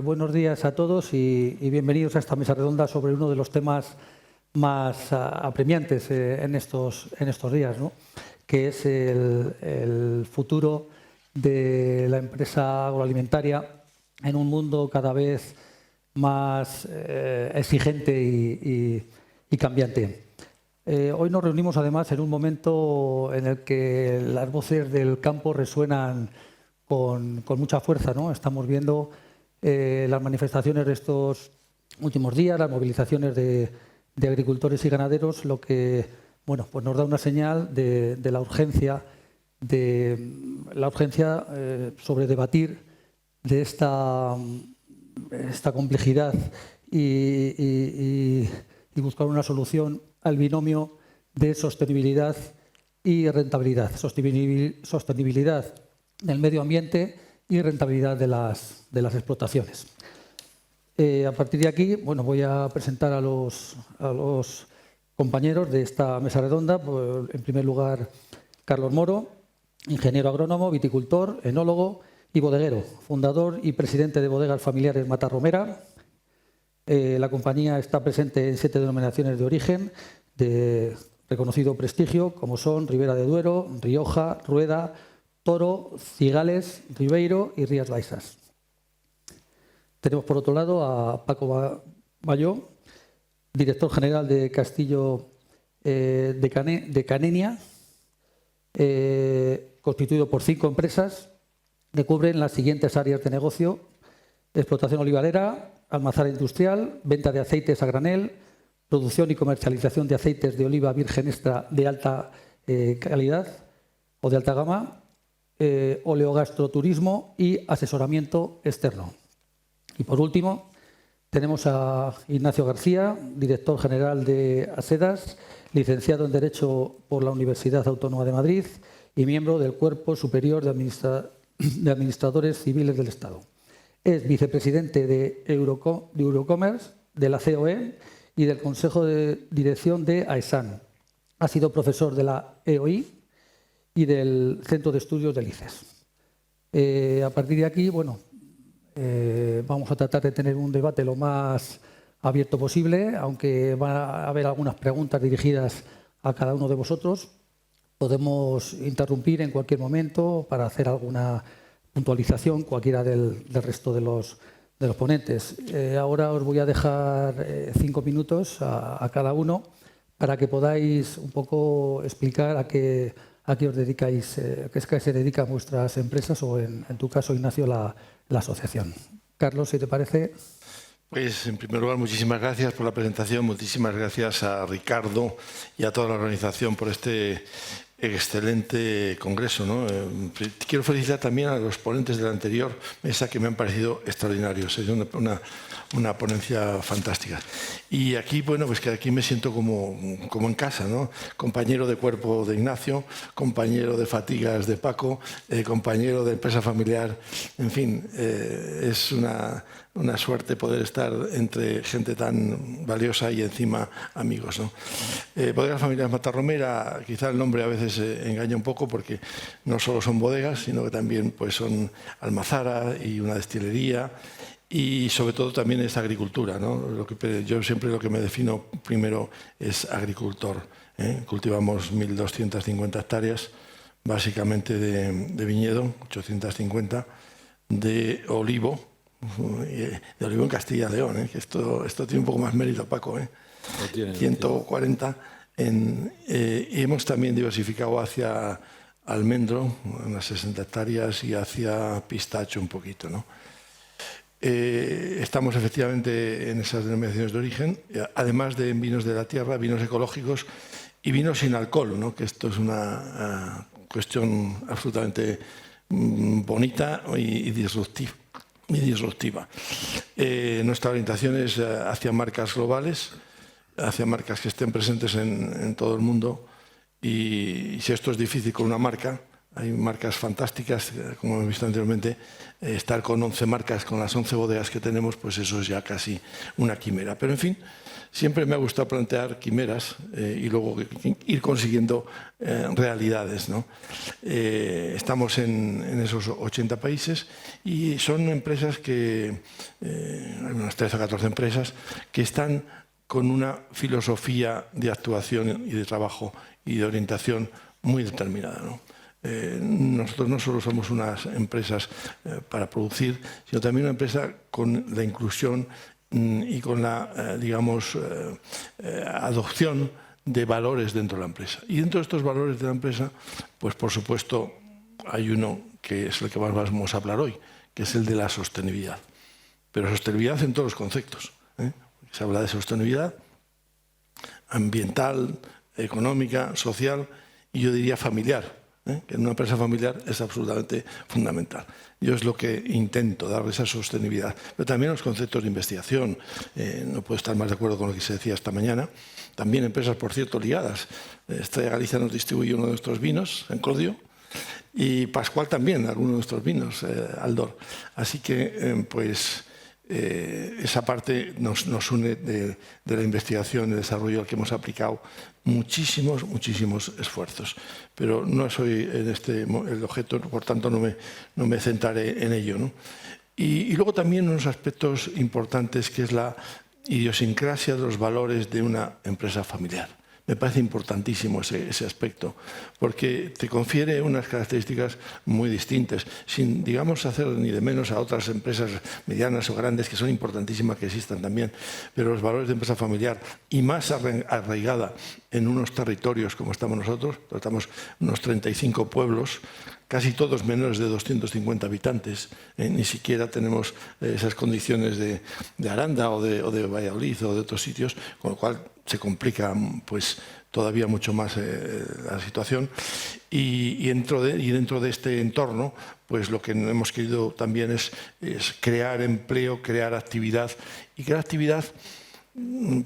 Buenos días a todos y bienvenidos a esta mesa redonda sobre uno de los temas más apremiantes en estos días, ¿no? Que es el futuro de la empresa agroalimentaria en un mundo cada vez más exigente y cambiante. Hoy nos reunimos además en un momento en el que las voces del campo resuenan con mucha fuerza, ¿no? Estamos viendo las manifestaciones de estos últimos días, las movilizaciones de agricultores y ganaderos, lo que bueno, pues nos da una señal de la urgencia, sobre debatir de esta complejidad y buscar una solución al binomio de sostenibilidad y rentabilidad. Sostenibilidad del medio ambiente y rentabilidad de las explotaciones. A partir de aquí, bueno, voy a presentar a los compañeros de esta mesa redonda. En primer lugar, Carlos Moro, ingeniero agrónomo, viticultor, enólogo y bodeguero, fundador y presidente de Bodegas Familiares Matarromera. La compañía está presente en 7 denominaciones de origen de reconocido prestigio, como son Ribera de Duero, Rioja, Rueda, Toro, Cigales, Ribeiro y Rías Baixas. Tenemos por otro lado a Paco Bayó, director general de Castillo de Canenia, constituido por 5 empresas que cubren las siguientes áreas de negocio: explotación olivarera, almazara industrial, venta de aceites a granel, producción y comercialización de aceites de oliva virgen extra de alta calidad o de alta gama, oleogastroturismo y asesoramiento externo. Y por último, tenemos a Ignacio García, director general de Asedas, licenciado en Derecho por la Universidad Autónoma de Madrid y miembro del Cuerpo Superior de Administradores Civiles del Estado. Es vicepresidente de Eurocommerce, de la COE y del Consejo de Dirección de AESAN. Ha sido profesor de la EOI y del Centro de Estudios del ICES. A partir de aquí, bueno, vamos a tratar de tener un debate lo más abierto posible, aunque va a haber algunas preguntas dirigidas a cada uno de vosotros. Podemos interrumpir en cualquier momento para hacer alguna puntualización, cualquiera del resto de los ponentes. Ahora os voy a dejar 5 minutos a cada uno para que podáis un poco explicar a qué os dedicáis, qué es que se dedican vuestras empresas o, en tu caso, Ignacio, la asociación. Carlos, si te parece. Pues, en primer lugar, muchísimas gracias por la presentación, muchísimas gracias a Ricardo y a toda la organización por este excelente congreso, ¿no? Quiero felicitar también a los ponentes de la anterior mesa, que me han parecido extraordinarios. Es una ponencia fantástica. Y aquí, bueno, pues que aquí me siento como en casa, ¿no? Compañero de cuerpo de Ignacio, compañero de fatigas de Paco, compañero de empresa familiar. En fin, es una suerte poder estar entre gente tan valiosa y encima amigos, ¿no? Bodegas Familiares Matarromera, quizá el nombre a veces engaña un poco, porque no solo son bodegas, sino que también pues son almazara y una destilería, y sobre todo también es agricultura, ¿no? Yo siempre lo que me defino primero es agricultor, ¿eh? Cultivamos 1.250 hectáreas, básicamente de viñedo, 850, de olivo en Castilla y León, que esto tiene un poco más mérito, Paco, 140, y hemos también diversificado hacia almendro, unas 60 hectáreas, y hacia pistacho un poquito, ¿no? Estamos efectivamente en esas denominaciones de origen, además de vinos de la tierra, vinos ecológicos y vinos sin alcohol, ¿no? Que esto es una cuestión absolutamente bonita y disruptiva. Nuestra orientación es hacia marcas globales, hacia marcas que estén presentes en todo el mundo, y si esto es difícil con una marca, Hay marcas fantásticas, como hemos visto anteriormente. Estar con 11 marcas, con las 11 bodegas que tenemos, pues eso es ya casi una quimera. Pero en fin, siempre me ha gustado plantear quimeras y luego ir consiguiendo realidades, ¿no? Estamos en esos 80 países y son empresas que, hay unas 13 o 14 empresas, que están con una filosofía de actuación y de trabajo y de orientación muy determinada, ¿no? Nosotros no solo somos unas empresas para producir, sino también una empresa con la inclusión y con la, digamos, adopción de valores dentro de la empresa. Y dentro de estos valores de la empresa, pues por supuesto hay uno que es el que más vamos a hablar hoy, que es el de la sostenibilidad. Pero sostenibilidad en todos los conceptos, ¿eh? Se habla de sostenibilidad ambiental, económica, social y yo diría familiar. Que en una empresa familiar es absolutamente fundamental. Yo es lo que intento, darle esa sostenibilidad. Pero también los conceptos de investigación, no puedo estar más de acuerdo con lo que se decía esta mañana. También empresas, por cierto, ligadas. Estrella Galicia nos distribuye uno de nuestros vinos, en Clodio, y Pascual también, algunos de nuestros vinos, Aldor. Así que, pues, esa parte nos une de la investigación y desarrollo al que hemos aplicado muchísimos esfuerzos. Pero no soy el objeto, por tanto no me centraré en ello, ¿no? Y luego también unos aspectos importantes que es la idiosincrasia de los valores de una empresa familiar. Me parece importantísimo ese aspecto, porque te confiere unas características muy distintas, sin, digamos, hacer ni de menos a otras empresas medianas o grandes, que son importantísimas, que existan también, pero los valores de empresa familiar, y más arraigada en unos territorios como estamos nosotros, tratamos unos 35 pueblos, casi todos menores de 250 habitantes, ni siquiera tenemos esas condiciones de Aranda o de Valladolid o de otros sitios, con lo cual se complica pues todavía mucho más la situación y dentro de este entorno pues lo que hemos querido también es crear empleo, crear actividad y crear actividad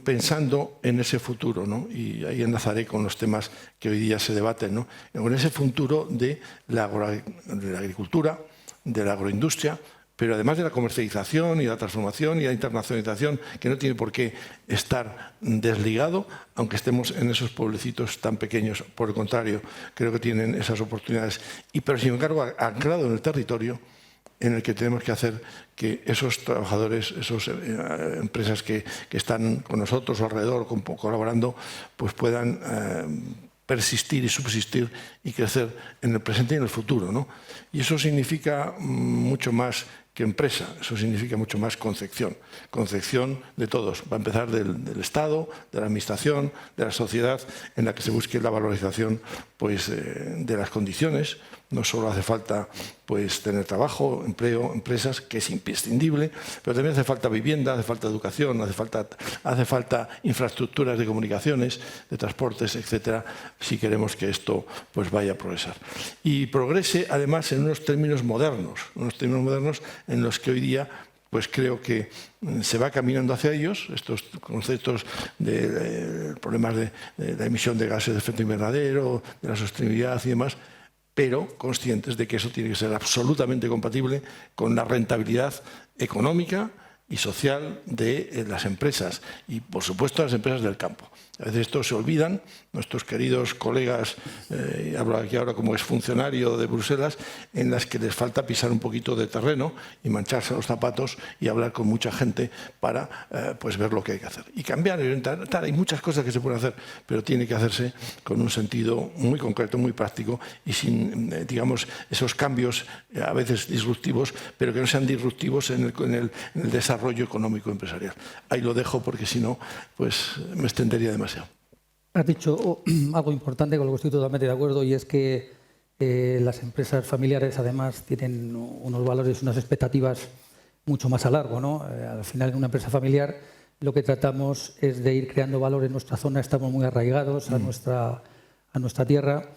pensando en ese futuro, ¿no? Y ahí enlazaré con los temas que hoy día se debaten, ¿no? Con ese futuro de la agricultura, de la agroindustria, pero además de la comercialización y la transformación y la internacionalización, que no tiene por qué estar desligado, aunque estemos en esos pueblecitos tan pequeños. Por el contrario, creo que tienen esas oportunidades. Pero sin embargo, anclado en el territorio, en el que tenemos que hacer que esos trabajadores, esas empresas que están con nosotros alrededor, colaborando, pues puedan persistir y subsistir y crecer en el presente y en el futuro, ¿no? Y eso significa mucho más que empresa, eso significa mucho más concepción de todos, va a empezar del Estado, de la Administración, de la sociedad, en la que se busque la valorización pues, de las condiciones. No solo hace falta pues, tener trabajo, empleo, empresas, que es imprescindible, pero también hace falta vivienda, hace falta educación, hace falta infraestructuras de comunicaciones, de transportes, etcétera, si queremos que esto pues, vaya a progresar. Y progrese además en unos términos modernos en los que hoy día pues creo que se va caminando hacia ellos, estos conceptos de problemas de la emisión de gases de efecto invernadero, de la sostenibilidad y demás, pero conscientes de que eso tiene que ser absolutamente compatible con la rentabilidad económica y social de las empresas y, por supuesto, las empresas del campo. A veces esto se olvidan, nuestros queridos colegas, hablo aquí ahora como exfuncionario de Bruselas, en las que les falta pisar un poquito de terreno y mancharse los zapatos y hablar con mucha gente para pues ver lo que hay que hacer. Y cambiar, hay muchas cosas que se pueden hacer, pero tiene que hacerse con un sentido muy concreto, muy práctico y sin, digamos, esos cambios a veces disruptivos, pero que no sean disruptivos en el desarrollo económico empresarial. Ahí lo dejo porque si no, pues me extendería demasiado. Has dicho algo importante con lo que estoy totalmente de acuerdo y es que las empresas familiares además tienen unos valores, unas expectativas mucho más a largo, ¿no? Al final en una empresa familiar lo que tratamos es de ir creando valor en nuestra zona, estamos muy arraigados a nuestra tierra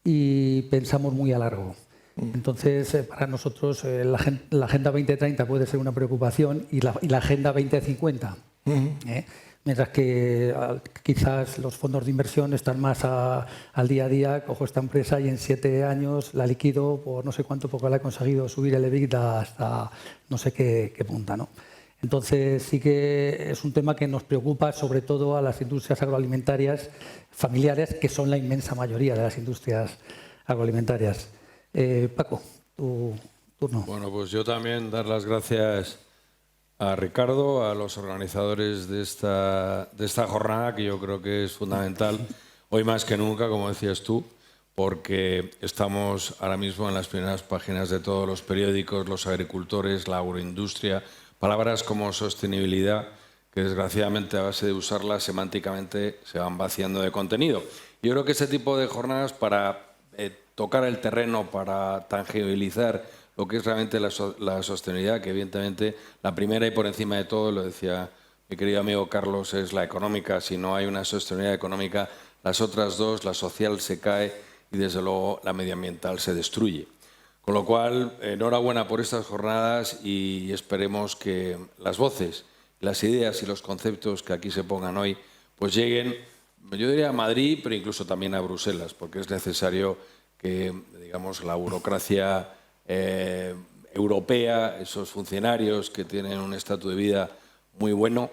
y pensamos muy a largo. Entonces, para nosotros la Agenda 2030 puede ser una preocupación y la Agenda 2050. mientras que quizás los fondos de inversión están más al día a día. Cojo esta empresa y en 7 años la liquido por no sé cuánto, porque la he conseguido subir el EBITDA hasta no sé qué punta, ¿no? Entonces sí que es un tema que nos preocupa sobre todo a las industrias agroalimentarias familiares, que son la inmensa mayoría de las industrias agroalimentarias. Paco, tu turno. Bueno, pues yo también dar las gracias a Ricardo, a los organizadores de esta jornada, que yo creo que es fundamental, hoy más que nunca, como decías tú, porque estamos ahora mismo en las primeras páginas de todos los periódicos, los agricultores, la agroindustria, palabras como sostenibilidad, que desgraciadamente a base de usarlas semánticamente se van vaciando de contenido. Yo creo que ese tipo de jornadas para tocar el terreno, para tangibilizar lo que es realmente la sostenibilidad, que evidentemente la primera y por encima de todo, lo decía mi querido amigo Carlos, es la económica. Si no hay una sostenibilidad económica, las otras dos, la social se cae y desde luego la medioambiental se destruye. Con lo cual, enhorabuena por estas jornadas y esperemos que las voces, las ideas y los conceptos que aquí se pongan hoy pues lleguen, yo diría a Madrid, pero incluso también a Bruselas, porque es necesario que, digamos, la burocracia europea, esos funcionarios que tienen un estatus de vida muy bueno,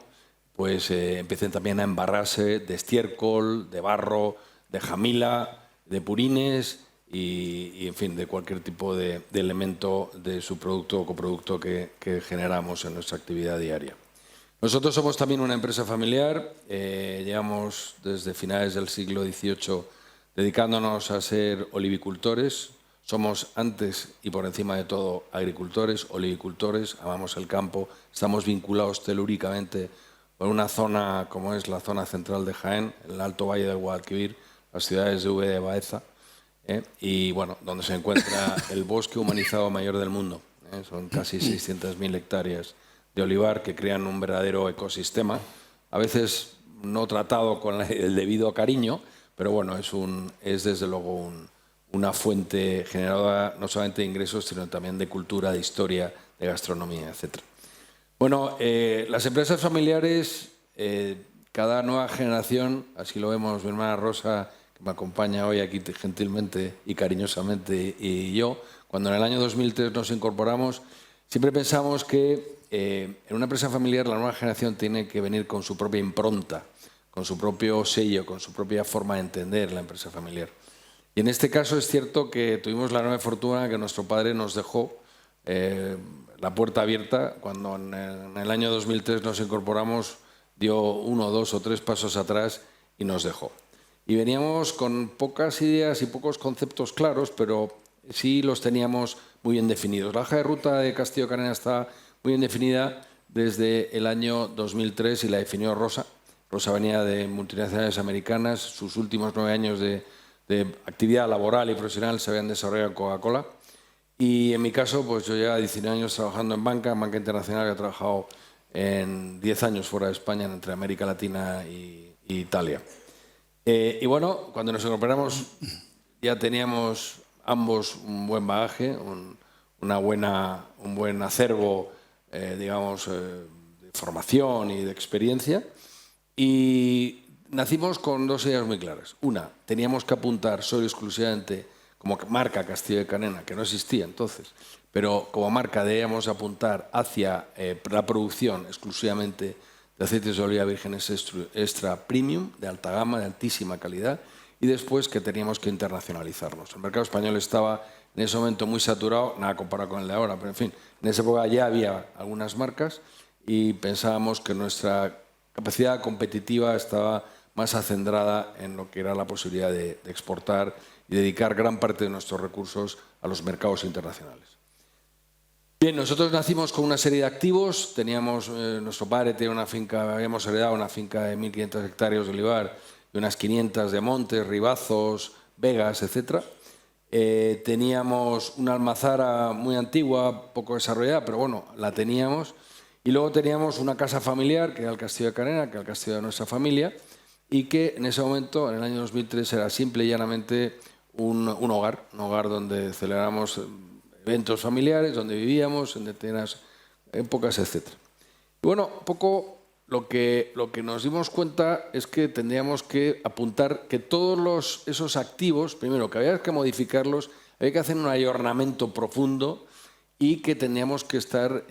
pues empiecen también a embarrarse de estiércol, de barro, de jamila, de purines y en fin, de cualquier tipo de elemento de su producto o coproducto que generamos en nuestra actividad diaria. Nosotros somos también una empresa familiar, llevamos desde finales del siglo XVIII dedicándonos a ser olivicultores. Somos antes y por encima de todo agricultores, olivicultores, amamos el campo, estamos vinculados telúricamente con una zona como es la zona central de Jaén, el Alto Valle del Guadalquivir, las ciudades de Úbeda y Baeza, y bueno, donde se encuentra el bosque humanizado mayor del mundo. Son casi 600.000 hectáreas de olivar que crean un verdadero ecosistema, a veces no tratado con el debido cariño, pero bueno, es desde luego una fuente generadora no solamente de ingresos, sino también de cultura, de historia, de gastronomía, etc. Bueno, las empresas familiares, cada nueva generación, así lo vemos mi hermana Rosa, que me acompaña hoy aquí gentilmente y cariñosamente, y yo, cuando en el año 2003 nos incorporamos, siempre pensamos que en una empresa familiar la nueva generación tiene que venir con su propia impronta, con su propio sello, con su propia forma de entender la empresa familiar. Y en este caso es cierto que tuvimos la enorme fortuna que nuestro padre nos dejó la puerta abierta. Cuando en el año 2003 nos incorporamos, dio 1, 2 o 3 pasos atrás y nos dejó. Y veníamos con pocas ideas y pocos conceptos claros, pero sí los teníamos muy bien definidos. La hoja de ruta de Castillo Canena está muy bien definida desde el año 2003 y la definió Rosa. Rosa venía de multinacionales americanas, sus últimos 9 años de actividad laboral y profesional se habían desarrollado en Coca-Cola. Y en mi caso, pues yo ya 19 años trabajando en banca internacional, que he trabajado en 10 años fuera de España, entre América Latina y Italia. Y bueno, cuando nos incorporamos ya teníamos ambos un buen bagaje, un buen acervo, digamos, de formación y de experiencia. Y nacimos con 2 ideas muy claras. Una, teníamos que apuntar solo exclusivamente como marca Castillo de Canena, que no existía entonces, pero como marca debíamos apuntar hacia la producción exclusivamente de aceites de oliva vírgenes extra premium, de alta gama, de altísima calidad, y después que teníamos que internacionalizarnos. El mercado español estaba en ese momento muy saturado, nada comparado con el de ahora, pero en fin, en esa época ya había algunas marcas y pensábamos que nuestra capacidad competitiva estaba más acendrada en lo que era la posibilidad de exportar y dedicar gran parte de nuestros recursos a los mercados internacionales. Bien, nosotros nacimos con una serie de activos. Teníamos, nuestro padre tenía una finca, habíamos heredado una finca de 1.500 hectáreas de olivar y unas 500 de montes, ribazos, vegas, etc. Teníamos una almazara muy antigua, poco desarrollada, pero bueno, la teníamos. Y luego teníamos una casa familiar, que era el Castillo de Canena, que era el castillo de nuestra familia, y que en ese momento, en el año 2003, era simple y llanamente un hogar donde celebramos eventos familiares, donde vivíamos en determinadas épocas, etc. Y bueno, un poco lo que nos dimos cuenta es que tendríamos que apuntar que todos esos activos, primero, que había que modificarlos, había que hacer un ayornamiento profundo y que teníamos que estar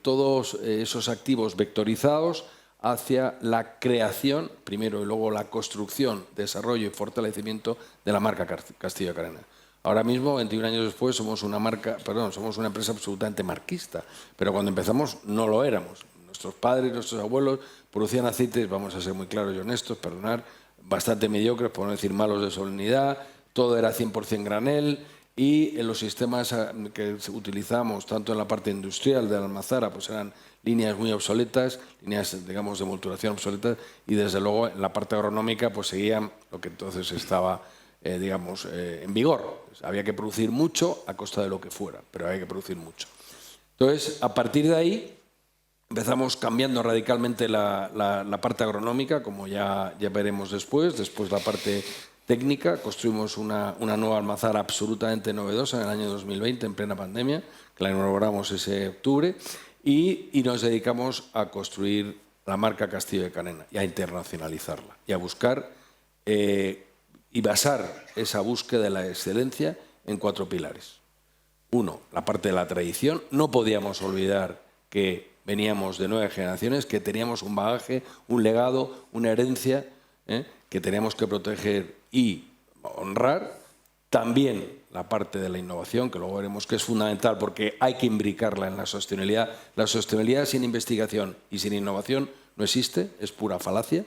todos esos activos vectorizados hacia la creación, primero, y luego la construcción, desarrollo y fortalecimiento de la marca Castillo de Carena. Ahora mismo, 21 años después, somos una empresa absolutamente marquista, pero cuando empezamos no lo éramos. Nuestros padres, nuestros abuelos producían aceites, vamos a ser muy claros y honestos, perdonar, bastante mediocres, por no decir malos de solemnidad, todo era 100% granel y en los sistemas que utilizamos, tanto en la parte industrial de la almazara, pues eran líneas muy obsoletas, líneas, digamos, de molturación obsoletas y desde luego en la parte agronómica pues seguían lo que entonces estaba, digamos, en vigor. Había que producir mucho a costa de lo que fuera, pero había que producir mucho. Entonces, a partir de ahí, empezamos cambiando radicalmente la parte agronómica, como ya veremos después la parte técnica. Construimos una nueva almazara absolutamente novedosa en el año 2020, en plena pandemia, que la inauguramos ese octubre, y nos dedicamos a construir la marca Castillo de Carena y a internacionalizarla y a buscar y basar esa búsqueda de la excelencia en 4 pilares. Uno, la parte de la tradición. No podíamos olvidar que veníamos de 9 generaciones, que teníamos un bagaje, un legado, una herencia que teníamos que proteger y honrar. También la parte de la innovación, que luego veremos que es fundamental porque hay que imbricarla en la sostenibilidad. La sostenibilidad sin investigación y sin innovación no existe, es pura falacia.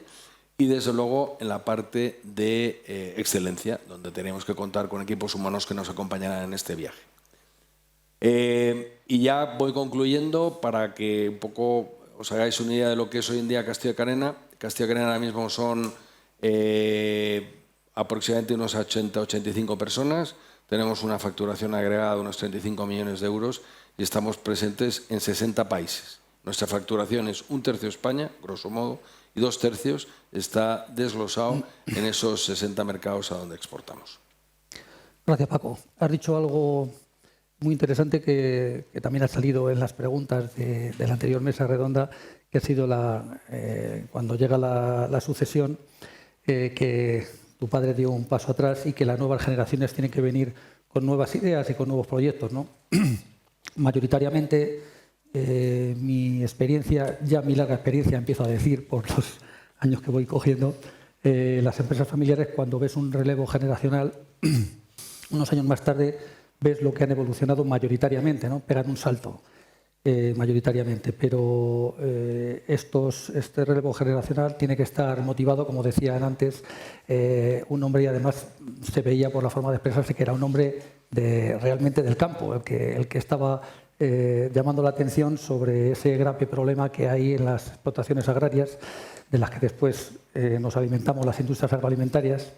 Y desde luego en la parte de excelencia, donde tenemos que contar con equipos humanos que nos acompañarán en este viaje. Y ya voy concluyendo para que un poco os hagáis una idea de lo que es hoy en día Castillo de Carena. Castillo de Carena ahora mismo son aproximadamente unos 80-85 personas. Tenemos una facturación agregada de unos 35 millones de euros y estamos presentes en 60 países. Nuestra facturación es 1/3 España, grosso modo, y 2/3 está desglosado en esos 60 mercados a donde exportamos. Gracias, Paco. Has dicho algo muy interesante que también ha salido en las preguntas de la anterior mesa redonda, que ha sido cuando llega la sucesión, que tu padre dio un paso atrás y que las nuevas generaciones tienen que venir con nuevas ideas y con nuevos proyectos, ¿no? Mayoritariamente, mi experiencia, ya mi larga experiencia, empiezo a decir por los años que voy cogiendo, las empresas familiares, cuando ves un relevo generacional, unos años más tarde ves lo que han evolucionado mayoritariamente, ¿no? Pegan un salto mayoritariamente, pero este relevo generacional tiene que estar motivado, como decían antes, un hombre, y además se veía por la forma de expresarse que era un hombre realmente del campo, el que estaba llamando la atención sobre ese grave problema que hay en las explotaciones agrarias, de las que después nos alimentamos las industrias agroalimentarias,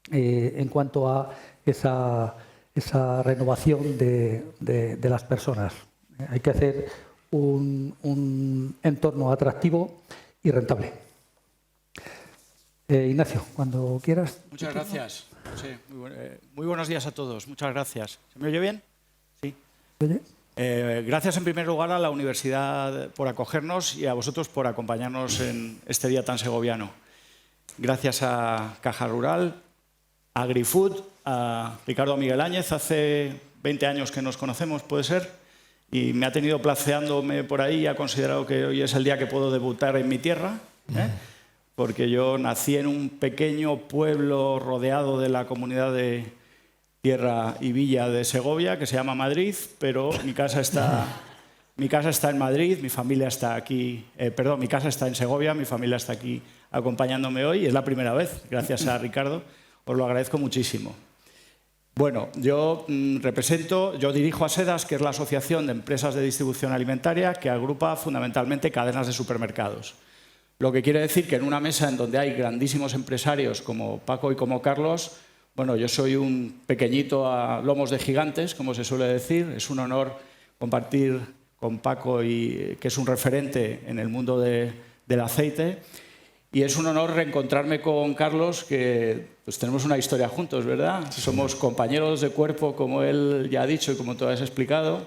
en cuanto a esa renovación de las personas. Hay que hacer un entorno atractivo y rentable. Ignacio, cuando quieras. Muchas gracias. Sí, muy buenos días a todos. Muchas gracias. ¿Se me oye bien? Sí. ¿Oye? Gracias en primer lugar a la universidad por acogernos y a vosotros por acompañarnos en este día tan segoviano. Gracias a Caja Rural, a AgriFood, a Ricardo Miguel Áñez. Hace 20 años que nos conocemos, ¿puede ser? Y me ha tenido placeándome por ahí y ha considerado que hoy es el día que puedo debutar en mi tierra, porque yo nací en un pequeño pueblo rodeado de la comunidad de Tierra y Villa de Segovia, que se llama Madrid, pero mi casa está en Madrid, mi familia está aquí, mi casa está en Segovia, mi familia está aquí acompañándome hoy, es la primera vez, gracias a Ricardo, os lo agradezco muchísimo. Bueno, yo dirijo ASEDAS, que es la Asociación de Empresas de Distribución Alimentaria, que agrupa fundamentalmente cadenas de supermercados. Lo que quiere decir que en una mesa en donde hay grandísimos empresarios como Paco y como Carlos, bueno, yo soy un pequeñito a lomos de gigantes, como se suele decir. Es un honor compartir con Paco, que es un referente en el mundo del aceite. Y es un honor reencontrarme con Carlos, que pues tenemos una historia juntos, ¿verdad? Somos compañeros de cuerpo, como él ya ha dicho y como tú has explicado.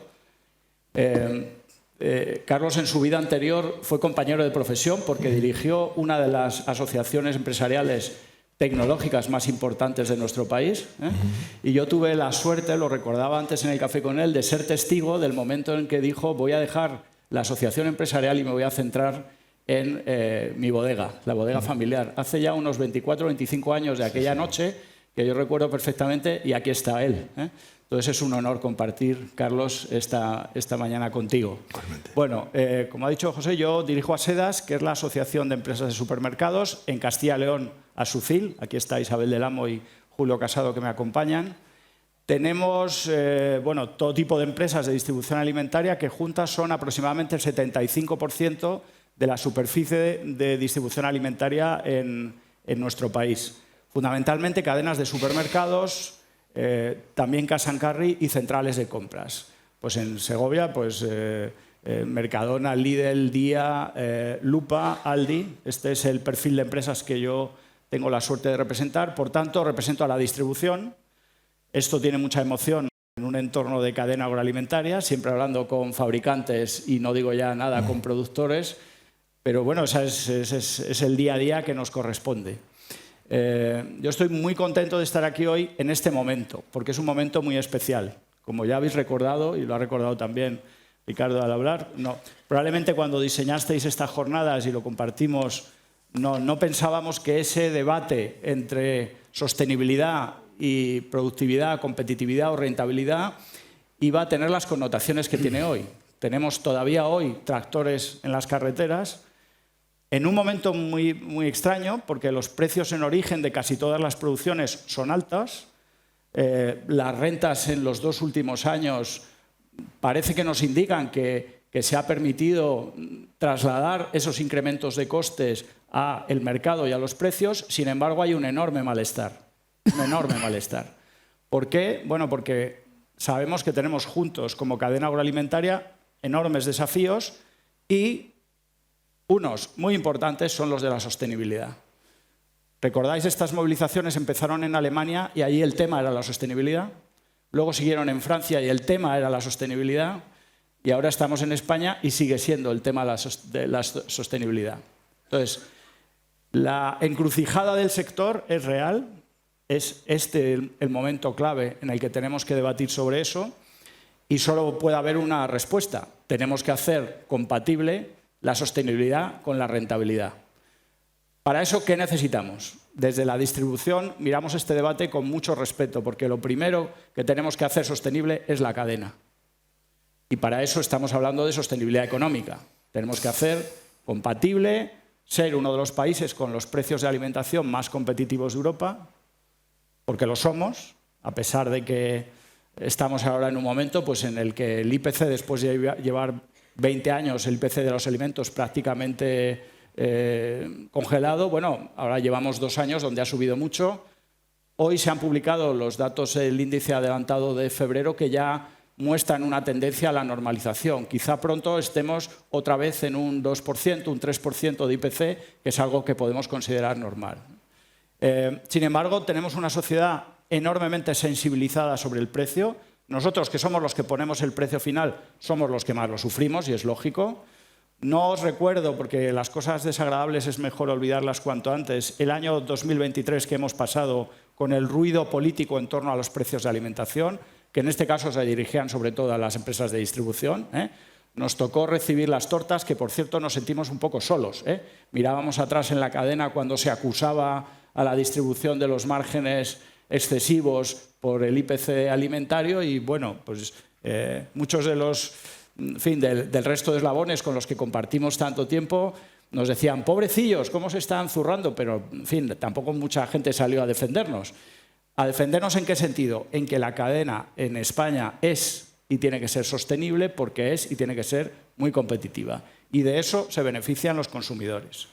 Carlos en su vida anterior fue compañero de profesión porque dirigió una de las asociaciones empresariales tecnológicas más importantes de nuestro país, ¿eh? Y yo tuve la suerte, lo recordaba antes en el café con él, de ser testigo del momento en que dijo: voy a dejar la asociación empresarial y me voy a centrar en mi bodega, la bodega familiar. Hace ya unos 24 o 25 años de aquella noche, que yo recuerdo perfectamente, y aquí está él, ¿eh? Entonces es un honor compartir, Carlos, esta mañana contigo. Bueno, como ha dicho José, yo dirijo ASEDAS, que es la Asociación de Empresas de Supermercados, en Castilla y León, ASUCIL. Aquí está Isabel del Amo y Julio Casado, que me acompañan. Tenemos bueno, todo tipo de empresas de distribución alimentaria que juntas son aproximadamente el 75% de la superficie de distribución alimentaria en nuestro país. Fundamentalmente cadenas de supermercados, también cash and carry y centrales de compras. Pues en Segovia, pues Mercadona, Lidl, Día, Lupa, Aldi. Este es el perfil de empresas que yo tengo la suerte de representar. Por tanto, represento a la distribución. Esto tiene mucha emoción en un entorno de cadena agroalimentaria, siempre hablando con fabricantes y no digo ya nada con productores, pero bueno, ese es el día a día que nos corresponde. Yo estoy muy contento de estar aquí hoy en este momento, porque es un momento muy especial. Como ya habéis recordado, y lo ha recordado también Ricardo al hablar, probablemente cuando diseñasteis estas jornadas y lo compartimos, no pensábamos que ese debate entre sostenibilidad y productividad, competitividad o rentabilidad iba a tener las connotaciones que tiene hoy. Tenemos todavía hoy tractores en las carreteras, en un momento muy, muy extraño, porque los precios en origen de casi todas las producciones son altas. Las rentas en los 2 últimos años parece que nos indican que se ha permitido trasladar esos incrementos de costes al mercado y a los precios. Sin embargo, hay un enorme malestar. Un enorme malestar. ¿Por qué? Bueno, porque sabemos que tenemos juntos, como cadena agroalimentaria, enormes desafíos y unos muy importantes son los de la sostenibilidad. ¿Recordáis? Estas movilizaciones empezaron en Alemania y allí el tema era la sostenibilidad. Luego siguieron en Francia y el tema era la sostenibilidad. Y ahora estamos en España y sigue siendo el tema de la sostenibilidad. Entonces, la encrucijada del sector es real. Es este el momento clave en el que tenemos que debatir sobre eso y solo puede haber una respuesta. Tenemos que hacer compatible la sostenibilidad con la rentabilidad. Para eso, ¿qué necesitamos? Desde la distribución miramos este debate con mucho respeto, porque lo primero que tenemos que hacer sostenible es la cadena. Y para eso estamos hablando de sostenibilidad económica. Tenemos que hacer compatible, ser uno de los países con los precios de alimentación más competitivos de Europa, porque lo somos, a pesar de que estamos ahora en un momento pues, en el que el IPC, después de llevar 20 años el IPC de los alimentos prácticamente congelado, bueno, ahora llevamos 2 años donde ha subido mucho. Hoy se han publicado los datos del índice adelantado de febrero que ya muestran una tendencia a la normalización. Quizá pronto estemos otra vez en un 2%, un 3% de IPC, que es algo que podemos considerar normal. Sin embargo, tenemos una sociedad enormemente sensibilizada sobre el precio. Nosotros, que somos los que ponemos el precio final, somos los que más lo sufrimos y es lógico. No os recuerdo, porque las cosas desagradables es mejor olvidarlas cuanto antes, el año 2023 que hemos pasado con el ruido político en torno a los precios de alimentación, que en este caso se dirigían sobre todo a las empresas de distribución. Nos tocó recibir las tortas, que por cierto nos sentimos un poco solos. Mirábamos atrás en la cadena cuando se acusaba a la distribución de los márgenes excesivos por el IPC alimentario y bueno, pues muchos de los, en fin, del resto de eslabones con los que compartimos tanto tiempo nos decían, pobrecillos, ¿cómo se están zurrando? Pero, en fin, tampoco mucha gente salió a defendernos. ¿A defendernos en qué sentido? En que la cadena en España es y tiene que ser sostenible porque es y tiene que ser muy competitiva. Y de eso se benefician los consumidores.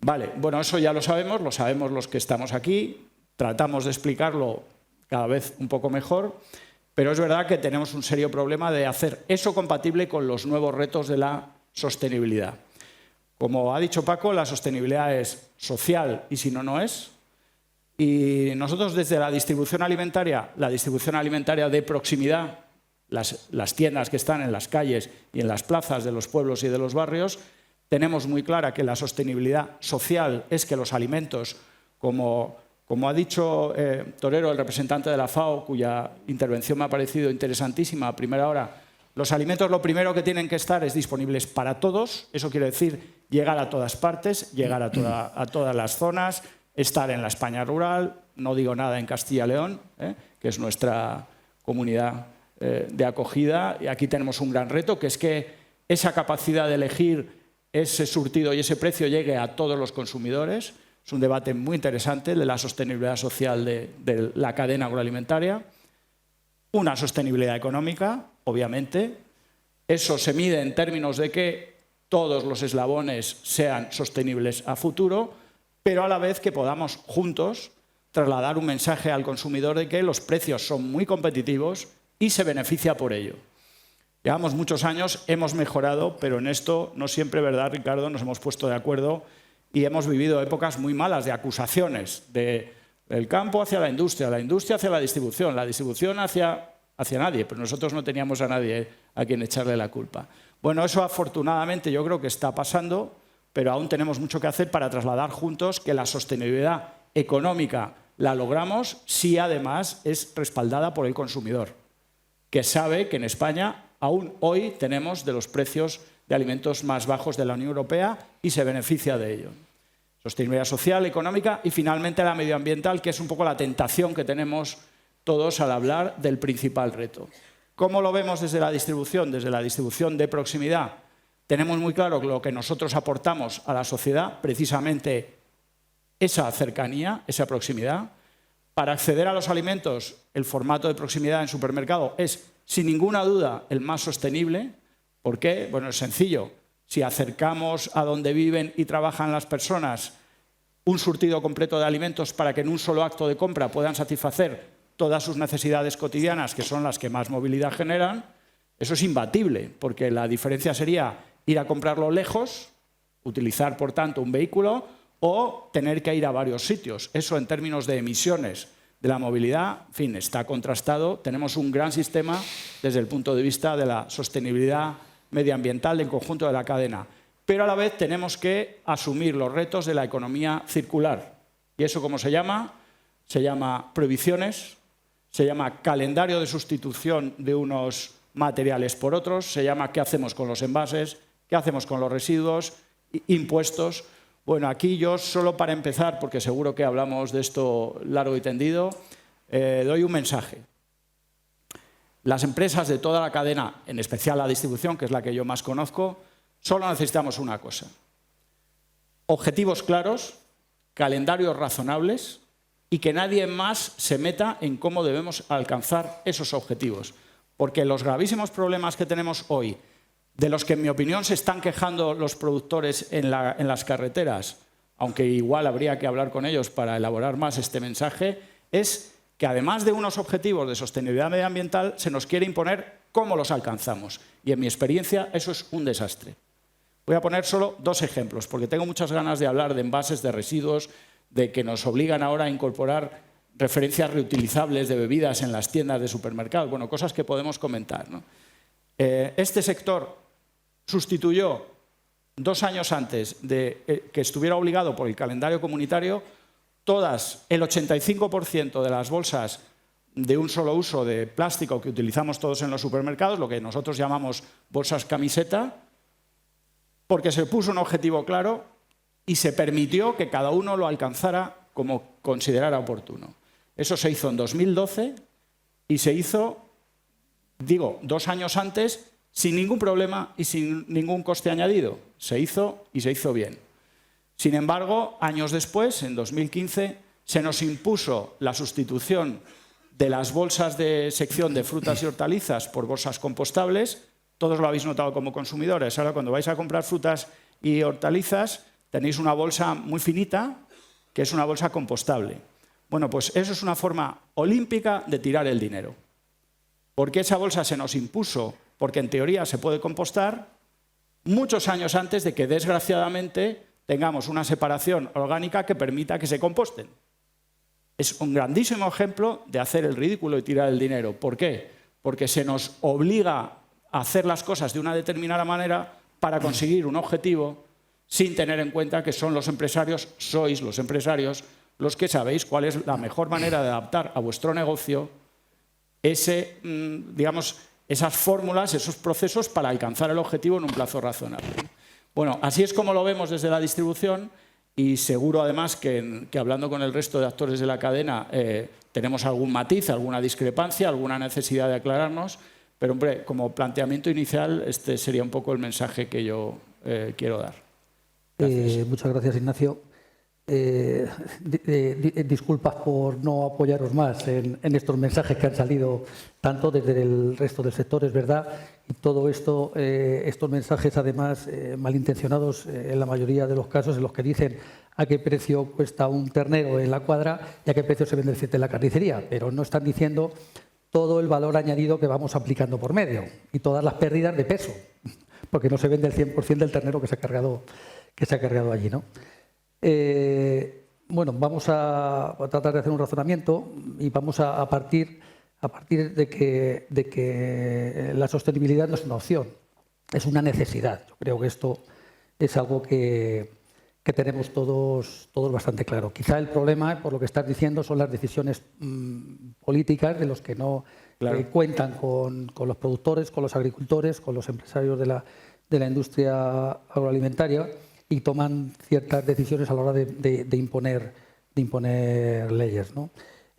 Vale, bueno, eso ya lo sabemos los que estamos aquí. Tratamos de explicarlo cada vez un poco mejor, pero es verdad que tenemos un serio problema de hacer eso compatible con los nuevos retos de la sostenibilidad. Como ha dicho Paco, la sostenibilidad es social y si no, no es. Y nosotros desde la distribución alimentaria de proximidad, las tiendas que están en las calles y en las plazas de los pueblos y de los barrios. Tenemos muy clara que la sostenibilidad social es que los alimentos, como ha dicho Torero, el representante de la FAO, cuya intervención me ha parecido interesantísima a primera hora, los alimentos lo primero que tienen que estar es disponibles para todos. Eso quiere decir llegar a todas partes, llegar a todas las zonas, estar en la España rural, no digo nada en Castilla y León, que es nuestra comunidad de acogida, y aquí tenemos un gran reto, que es que esa capacidad de elegir ese surtido y ese precio llegue a todos los consumidores. Es un debate muy interesante de la sostenibilidad social de la cadena agroalimentaria. Una sostenibilidad económica, obviamente. Eso se mide en términos de que todos los eslabones sean sostenibles a futuro, pero a la vez que podamos juntos trasladar un mensaje al consumidor de que los precios son muy competitivos y se beneficia por ello. Llevamos muchos años, hemos mejorado, pero en esto no siempre, ¿verdad, Ricardo?, nos hemos puesto de acuerdo y hemos vivido épocas muy malas de acusaciones del campo hacia la industria hacia la distribución hacia nadie, pero nosotros no teníamos a nadie a quien echarle la culpa. Bueno, eso afortunadamente yo creo que está pasando, pero aún tenemos mucho que hacer para trasladar juntos que la sostenibilidad económica la logramos si además es respaldada por el consumidor, que sabe que en España aún hoy tenemos de los precios de alimentos más bajos de la Unión Europea y se beneficia de ello. Sostenibilidad social, económica y finalmente la medioambiental, que es un poco la tentación que tenemos todos al hablar del principal reto. ¿Cómo lo vemos desde la distribución? Desde la distribución de proximidad. Tenemos muy claro que lo que nosotros aportamos a la sociedad, precisamente esa cercanía, esa proximidad. Para acceder a los alimentos, el formato de proximidad en supermercado es, sin ninguna duda, el más sostenible. ¿Por qué? Bueno, es sencillo. Si acercamos a donde viven y trabajan las personas un surtido completo de alimentos para que en un solo acto de compra puedan satisfacer todas sus necesidades cotidianas, que son las que más movilidad generan, eso es imbatible, porque la diferencia sería ir a comprarlo lejos, utilizar, por tanto, un vehículo, o tener que ir a varios sitios. Eso, en términos de emisiones de la movilidad, en fin, está contrastado. Tenemos un gran sistema desde el punto de vista de la sostenibilidad medioambiental del conjunto de la cadena. Pero a la vez tenemos que asumir los retos de la economía circular. ¿Y eso cómo se llama? Se llama prohibiciones, se llama calendario de sustitución de unos materiales por otros, se llama qué hacemos con los envases, qué hacemos con los residuos, impuestos. Bueno, aquí yo solo para empezar, porque seguro que hablamos de esto largo y tendido, doy un mensaje. Las empresas de toda la cadena, en especial la distribución, que es la que yo más conozco, solo necesitamos una cosa. Objetivos claros, calendarios razonables y que nadie más se meta en cómo debemos alcanzar esos objetivos. Porque los gravísimos problemas que tenemos hoy, de los que en mi opinión se están quejando los productores en las carreteras, aunque igual habría que hablar con ellos para elaborar más este mensaje, es que además de unos objetivos de sostenibilidad medioambiental, se nos quiere imponer cómo los alcanzamos. Y en mi experiencia eso es un desastre. Voy a poner solo dos ejemplos, porque tengo muchas ganas de hablar de envases, de residuos, de que nos obligan ahora a incorporar referencias reutilizables de bebidas en las tiendas de supermercados. Bueno, cosas que podemos comentar, ¿no? Este sector sustituyó 2 años antes de que estuviera obligado por el calendario comunitario el 85% de las bolsas de un solo uso de plástico que utilizamos todos en los supermercados, lo que nosotros llamamos bolsas camiseta, porque se puso un objetivo claro y se permitió que cada uno lo alcanzara como considerara oportuno. Eso se hizo en 2012 y se hizo, 2 años antes, sin ningún problema y sin ningún coste añadido. Se hizo y se hizo bien. Sin embargo, años después, en 2015, se nos impuso la sustitución de las bolsas de sección de frutas y hortalizas por bolsas compostables. Todos lo habéis notado como consumidores. Ahora, cuando vais a comprar frutas y hortalizas, tenéis una bolsa muy finita, que es una bolsa compostable. Bueno, pues eso es una forma olímpica de tirar el dinero. Porque esa bolsa se nos impuso, porque en teoría se puede compostar, muchos años antes de que, desgraciadamente, tengamos una separación orgánica que permita que se composten. Es un grandísimo ejemplo de hacer el ridículo y tirar el dinero. ¿Por qué? porque se nos obliga a hacer las cosas de una determinada manera para conseguir un objetivo sin tener en cuenta que son los empresarios, sois los empresarios, los que sabéis cuál es la mejor manera de adaptar a vuestro negocio digamos, esas fórmulas, esos procesos para alcanzar el objetivo en un plazo razonable. Bueno, así es como lo vemos desde la distribución y seguro además que hablando con el resto de actores de la cadena tenemos algún matiz, alguna discrepancia, alguna necesidad de aclararnos, pero hombre, como planteamiento inicial este sería un poco el mensaje que yo quiero dar. Muchas gracias, Ignacio. Disculpas por no apoyaros más en estos mensajes que han salido tanto desde el resto del sector, es verdad, y todo esto, estos mensajes además malintencionados en la mayoría de los casos en los que dicen a qué precio cuesta un ternero en la cuadra y a qué precio se vende el filete en la carnicería, pero no están diciendo todo el valor añadido que vamos aplicando por medio y todas las pérdidas de peso, porque no se vende el 100% del ternero que se ha cargado allí, ¿no? Bueno, vamos a tratar de hacer un razonamiento y vamos a partir de que la sostenibilidad no es una opción, es una necesidad. Yo creo que esto es algo que tenemos todos bastante claro. Quizá el problema, por lo que estás diciendo, son las decisiones políticas de los que no cuentan con los productores, con los agricultores, con los empresarios de la industria agroalimentaria y toman ciertas decisiones a la hora de imponer leyes, ¿no?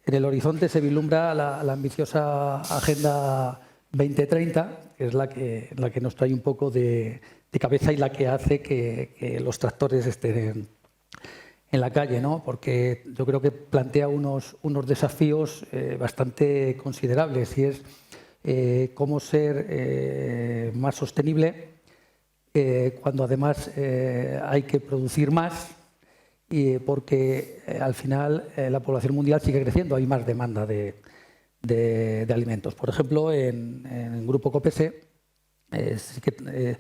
En el horizonte se vislumbra la ambiciosa Agenda 2030, que es la que nos trae un poco de cabeza y la que hace que los tractores estén en la calle, ¿no? Porque yo creo que plantea unos desafíos bastante considerables y es cómo ser más sostenible cuando además hay que producir más y porque al final la población mundial sigue creciendo, hay más demanda de alimentos. Por ejemplo, en el Grupo Copese sí que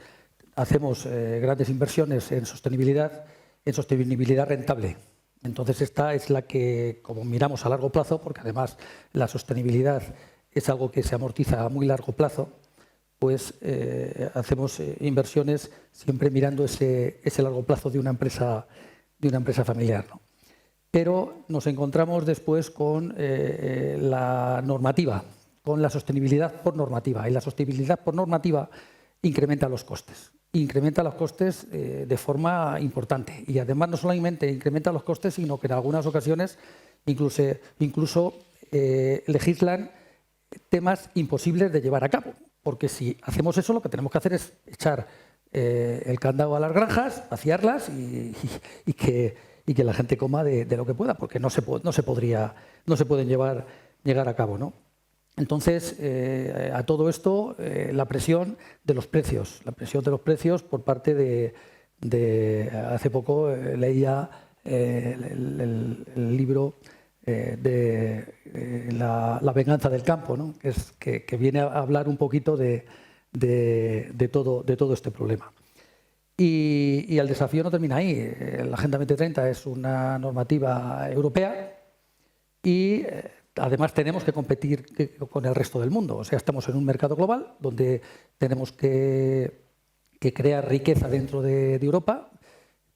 hacemos grandes inversiones en sostenibilidad rentable. Entonces esta es la que, como miramos a largo plazo, porque además la sostenibilidad es algo que se amortiza a muy largo plazo, pues hacemos inversiones siempre mirando ese largo plazo de una empresa familiar, ¿no? Pero nos encontramos después con la normativa, con la sostenibilidad por normativa. Y la sostenibilidad por normativa incrementa los costes. Incrementa los costes de forma importante. Y además no solamente incrementa los costes, sino que en algunas ocasiones incluso legislan temas imposibles de llevar a cabo. Porque si hacemos eso, lo que tenemos que hacer es echar el candado a las granjas, vaciarlas y que la gente coma de lo que pueda, porque no se pueden llegar a cabo, ¿no? Entonces, a todo esto, la presión de los precios por parte de hace poco leía el libro de la venganza del campo, ¿no? que viene a hablar un poquito de todo este problema. Y el desafío no termina ahí. La Agenda 2030 es una normativa europea y además tenemos que competir con el resto del mundo. O sea, estamos en un mercado global donde tenemos que crear riqueza dentro de Europa,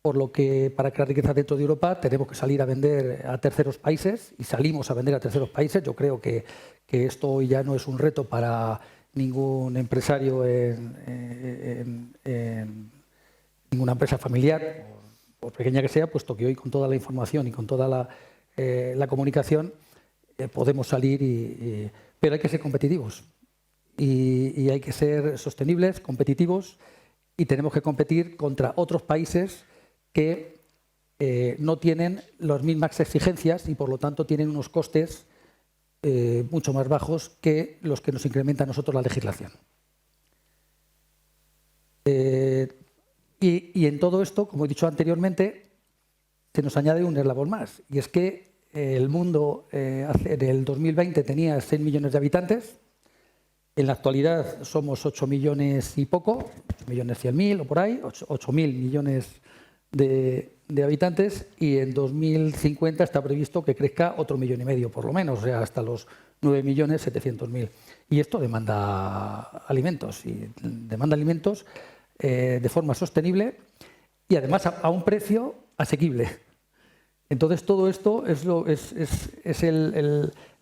por lo que para crear riqueza dentro de Europa tenemos que salir a vender a terceros países y salimos a vender a terceros países. Yo creo que esto ya no es un reto para ningún empresario en ninguna empresa familiar, por pequeña que sea, puesto que hoy con toda la información y con toda la comunicación podemos salir, pero hay que ser competitivos y hay que ser sostenibles, competitivos, y tenemos que competir contra otros países que no tienen las mismas exigencias y por lo tanto tienen unos costes mucho más bajos que los que nos incrementa a nosotros la legislación. Y en todo esto, como he dicho anteriormente, se nos añade un eslabón más, y es que el mundo en el 2020 tenía 6 millones de habitantes, en la actualidad somos 8 millones y poco, 8.100.000 o por ahí, 8.000 millones de habitantes, y en 2050 está previsto que crezca otro 1,5 millones por lo menos, o sea, hasta los 9.700.000. Y esto demanda alimentos, de forma sostenible y además a un precio asequible. Entonces, todo esto es la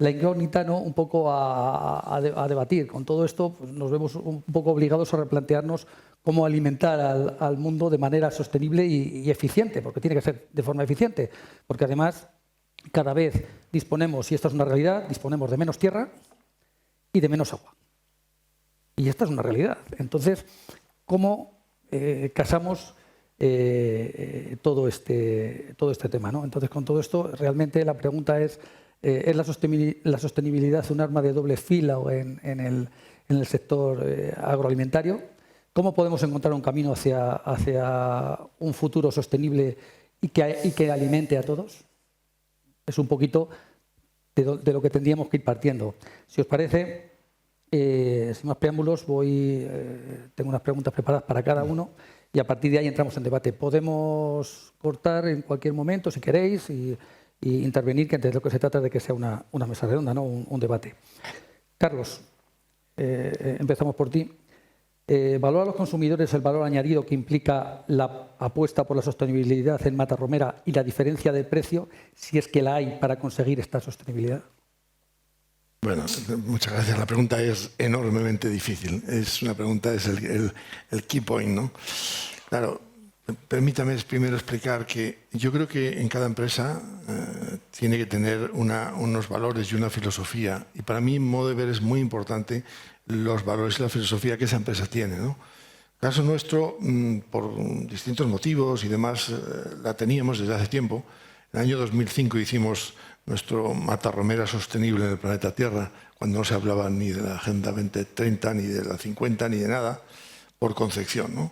incógnita, ¿no?, un poco a debatir. Con todo esto, pues, nos vemos un poco obligados a replantearnos cómo alimentar al mundo de manera sostenible y eficiente, porque tiene que ser de forma eficiente. Porque además, cada vez disponemos, y esta es una realidad, disponemos de menos tierra y de menos agua. Y esta es una realidad. Entonces, ¿cómo casamos todo este tema, ¿no? Entonces, con todo esto, realmente la pregunta es la sostenibilidad un arma de doble filo en el sector agroalimentario? ¿Cómo podemos encontrar un camino hacia un futuro sostenible y que alimente a todos? Es un poquito de lo que tendríamos que ir partiendo. Si os parece, sin más preámbulos, tengo unas preguntas preparadas para cada uno y a partir de ahí entramos en debate. Podemos cortar en cualquier momento, si queréis, y intervenir, que de lo que se trata es de que sea una mesa redonda, ¿no?, un debate. Carlos, empezamos por ti. ¿Valora a los consumidores el valor añadido que implica la apuesta por la sostenibilidad en Matarromera y la diferencia de precio, si es que la hay, para conseguir esta sostenibilidad? Bueno, muchas gracias. La pregunta es enormemente difícil. Es una pregunta, es el key point, ¿no? Claro, permítame primero explicar que yo creo que en cada empresa tiene que tener unos valores y una filosofía. Y para mí, en modo de ver, es muy importante los valores y la filosofía que esa empresa tiene, ¿no? En el caso nuestro, por distintos motivos y demás, la teníamos desde hace tiempo. En el año 2005 hicimos nuestro Matarromera sostenible en el planeta Tierra, cuando no se hablaba ni de la Agenda 2030, ni de la 50, ni de nada, por concepción, ¿no?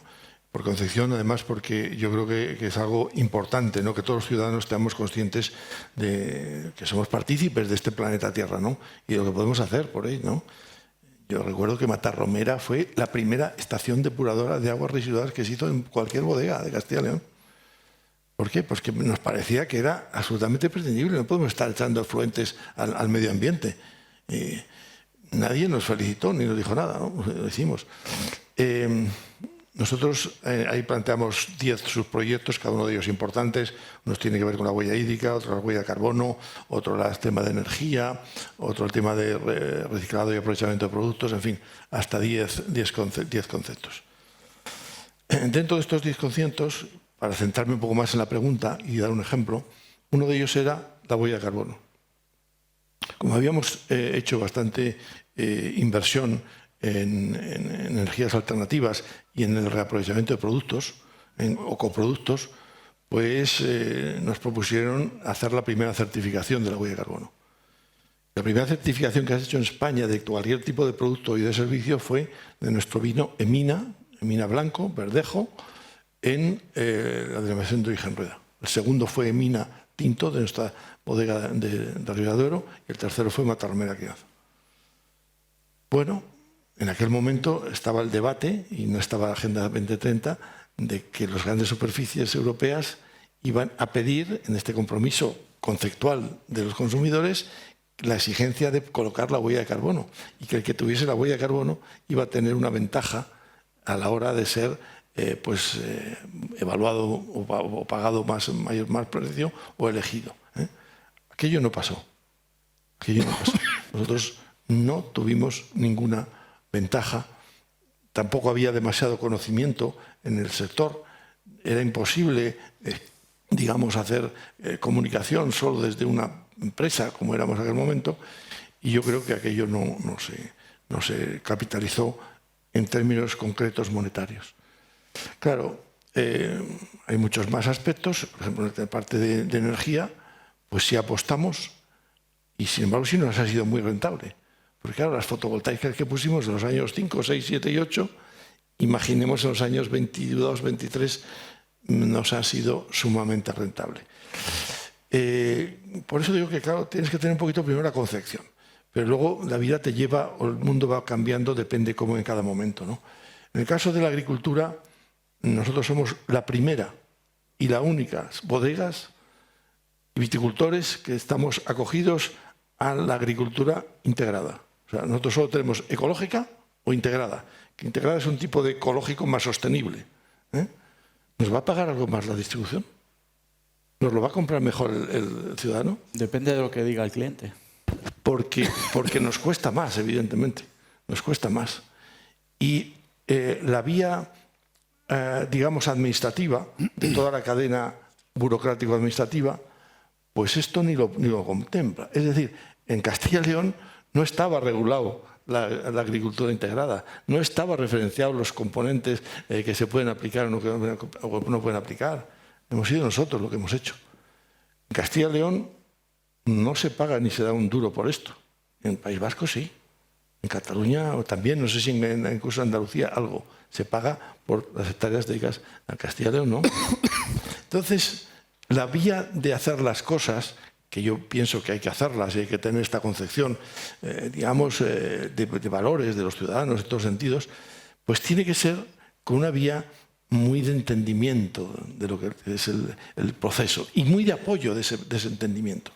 Por concepción, además, porque yo creo que es algo importante, ¿no?, que todos los ciudadanos estemos conscientes de que somos partícipes de este planeta Tierra, ¿no?, y de lo que podemos hacer por él, ¿no? Yo recuerdo que Matarromera fue la primera estación depuradora de aguas residuales que se hizo en cualquier bodega de Castilla y León. ¿Por qué? Pues que nos parecía que era absolutamente prescindible. No podemos estar echando efluentes al medio ambiente. Nadie nos felicitó ni nos dijo nada, ¿no? Lo hicimos. Nosotros ahí planteamos 10 subproyectos, cada uno de ellos importantes. Unos tiene que ver con la huella hídrica, otro la huella de carbono, otro el tema de energía, otro el tema de reciclado y aprovechamiento de productos, en fin, hasta 10 conceptos. Dentro de estos 10 conceptos, para centrarme un poco más en la pregunta y dar un ejemplo, uno de ellos era la huella de carbono. Como habíamos hecho bastante inversión en energías alternativas y en el reaprovechamiento de productos o coproductos, pues nos propusieron hacer la primera certificación de la huella de carbono. La primera certificación que has hecho en España de cualquier tipo de producto y de servicio fue de nuestro vino Emina Blanco, Verdejo, en la denominación de origen Rueda. El segundo fue Emina Tinto, de nuestra bodega de Ribera de Duero, y el tercero fue Matarromera Crianza. Bueno, en aquel momento estaba el debate, y no estaba la Agenda 2030, de que las grandes superficies europeas iban a pedir, en este compromiso conceptual de los consumidores, la exigencia de colocar la huella de carbono, y que el que tuviese la huella de carbono iba a tener una ventaja a la hora de ser evaluado o pagado más precio o elegido. Aquello no pasó. Nosotros no tuvimos ninguna ventaja, tampoco había demasiado conocimiento en el sector, era imposible, digamos, hacer comunicación solo desde una empresa como éramos en aquel momento, y yo creo que aquello no se capitalizó en términos concretos monetarios. Claro, hay muchos más aspectos, por ejemplo, en la parte de energía, pues sí apostamos, y sin embargo sí nos ha sido muy rentable. Porque claro, las fotovoltaicas que pusimos en los años 5, 6, 7 y 8, imaginemos en los años 22, 23, nos ha sido sumamente rentable. Por eso digo que, claro, tienes que tener un poquito primero la concepción, pero luego la vida te lleva, o el mundo va cambiando, depende cómo en cada momento, ¿no? En el caso de la agricultura, nosotros somos la primera y las únicas bodegas y viticultores que estamos acogidos a la agricultura integrada. O sea, nosotros solo tenemos ecológica o integrada, que integrada es un tipo de ecológico más sostenible. ¿Nos va a pagar algo más la distribución? ¿Nos lo va a comprar mejor el ciudadano? Depende de lo que diga el cliente. Porque nos cuesta más, evidentemente. Nos cuesta más. Y la vía, digamos, administrativa, de toda la cadena burocrático-administrativa, pues esto ni lo contempla. Es decir, en Castilla y León no estaba regulado la agricultura integrada, no estaba referenciado los componentes que se pueden aplicar o no pueden aplicar. Hemos sido nosotros lo que hemos hecho. En Castilla y León no se paga ni se da un duro por esto. En el País Vasco sí. En Cataluña o también, no sé si incluso en Andalucía algo se paga por las hectáreas dedicadas a Castilla y León, ¿no? Entonces, la vía de hacer las cosas, que yo pienso que hay que hacerlas y hay que tener esta concepción, digamos, de valores de los ciudadanos en todos sentidos, pues tiene que ser con una vía muy de entendimiento de lo que es el proceso y muy de apoyo de ese entendimiento.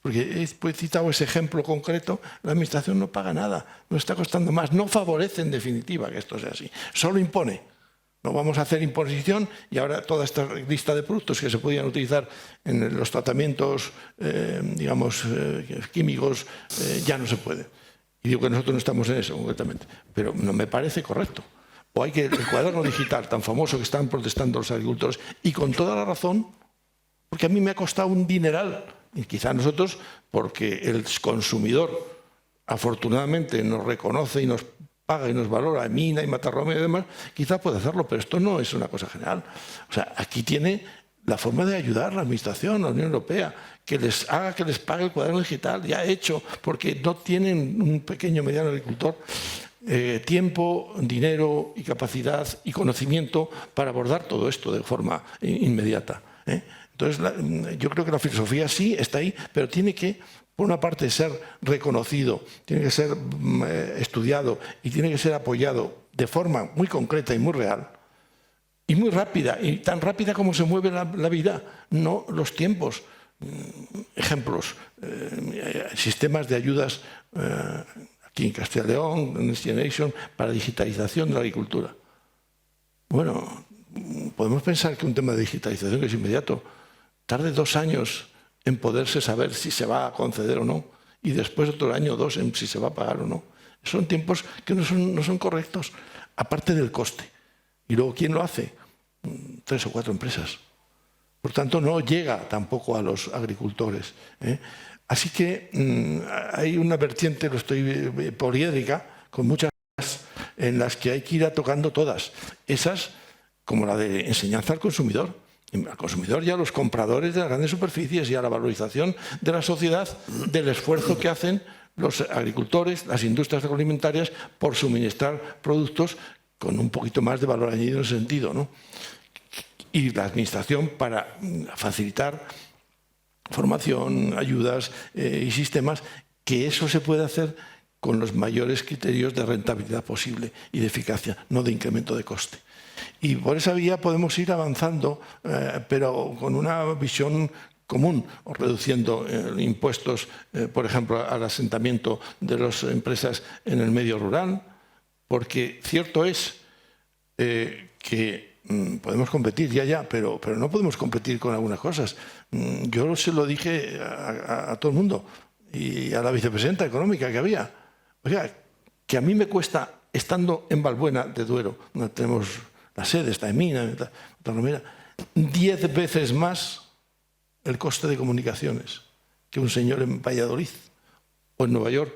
Porque he citado ese ejemplo concreto, la Administración no paga nada, no está costando más, no favorece en definitiva que esto sea así, solo impone. No vamos a hacer imposición y ahora toda esta lista de productos que se podían utilizar en los tratamientos, digamos, químicos, ya no se puede. Y digo que nosotros no estamos en eso concretamente, pero no me parece correcto. O hay que el cuaderno digital tan famoso que están protestando los agricultores, y con toda la razón, porque a mí me ha costado un dineral, y quizá a nosotros, porque el consumidor afortunadamente nos reconoce y nos paga y nos valora, Mina y Matarrome y demás, quizá puede hacerlo, pero esto no es una cosa general. O sea, aquí tiene la forma de ayudar la Administración, la Unión Europea, que les haga que les pague el cuaderno digital, ya hecho, porque no tienen un pequeño o mediano agricultor tiempo, dinero y capacidad y conocimiento para abordar todo esto de forma inmediata. Entonces, yo creo que la filosofía sí está ahí, pero tiene que, por una parte, ser reconocido, tiene que ser estudiado y tiene que ser apoyado de forma muy concreta y muy real y muy rápida, y tan rápida como se mueve la vida, no los tiempos. Ejemplos, sistemas de ayudas aquí en Castilla y León, en Next Generation, para digitalización de la agricultura. Bueno, podemos pensar que un tema de digitalización que es inmediato tarde 2 años en poderse saber si se va a conceder o no, y después otro año o 2 en si se va a pagar o no. Son tiempos que no son correctos, aparte del coste. Y luego, ¿quién lo hace? 3 o 4 empresas. Por tanto, no llega tampoco a los agricultores. Así que hay una vertiente, poliédrica, con muchas en las que hay que ir tocando todas. Esas, como la de enseñanza al consumidor. Al consumidor y a los compradores de las grandes superficies y a la valorización de la sociedad del esfuerzo que hacen los agricultores, las industrias agroalimentarias por suministrar productos con un poquito más de valor añadido en ese sentido, ¿no? Y la Administración para facilitar formación, ayudas y sistemas, que eso se puede hacer con los mayores criterios de rentabilidad posible y de eficacia, no de incremento de coste. Y por esa vía podemos ir avanzando, pero con una visión común, o reduciendo impuestos, por ejemplo, al asentamiento de las empresas en el medio rural, porque cierto es que podemos competir ya, pero no podemos competir con algunas cosas. Yo se lo dije a todo el mundo y a la vicepresidenta económica que había. Oiga, que a mí me cuesta, estando en Valbuena de Duero, donde tenemos la sede, está en Mina, 10 veces más el coste de comunicaciones que un señor en Valladolid, o en Nueva York,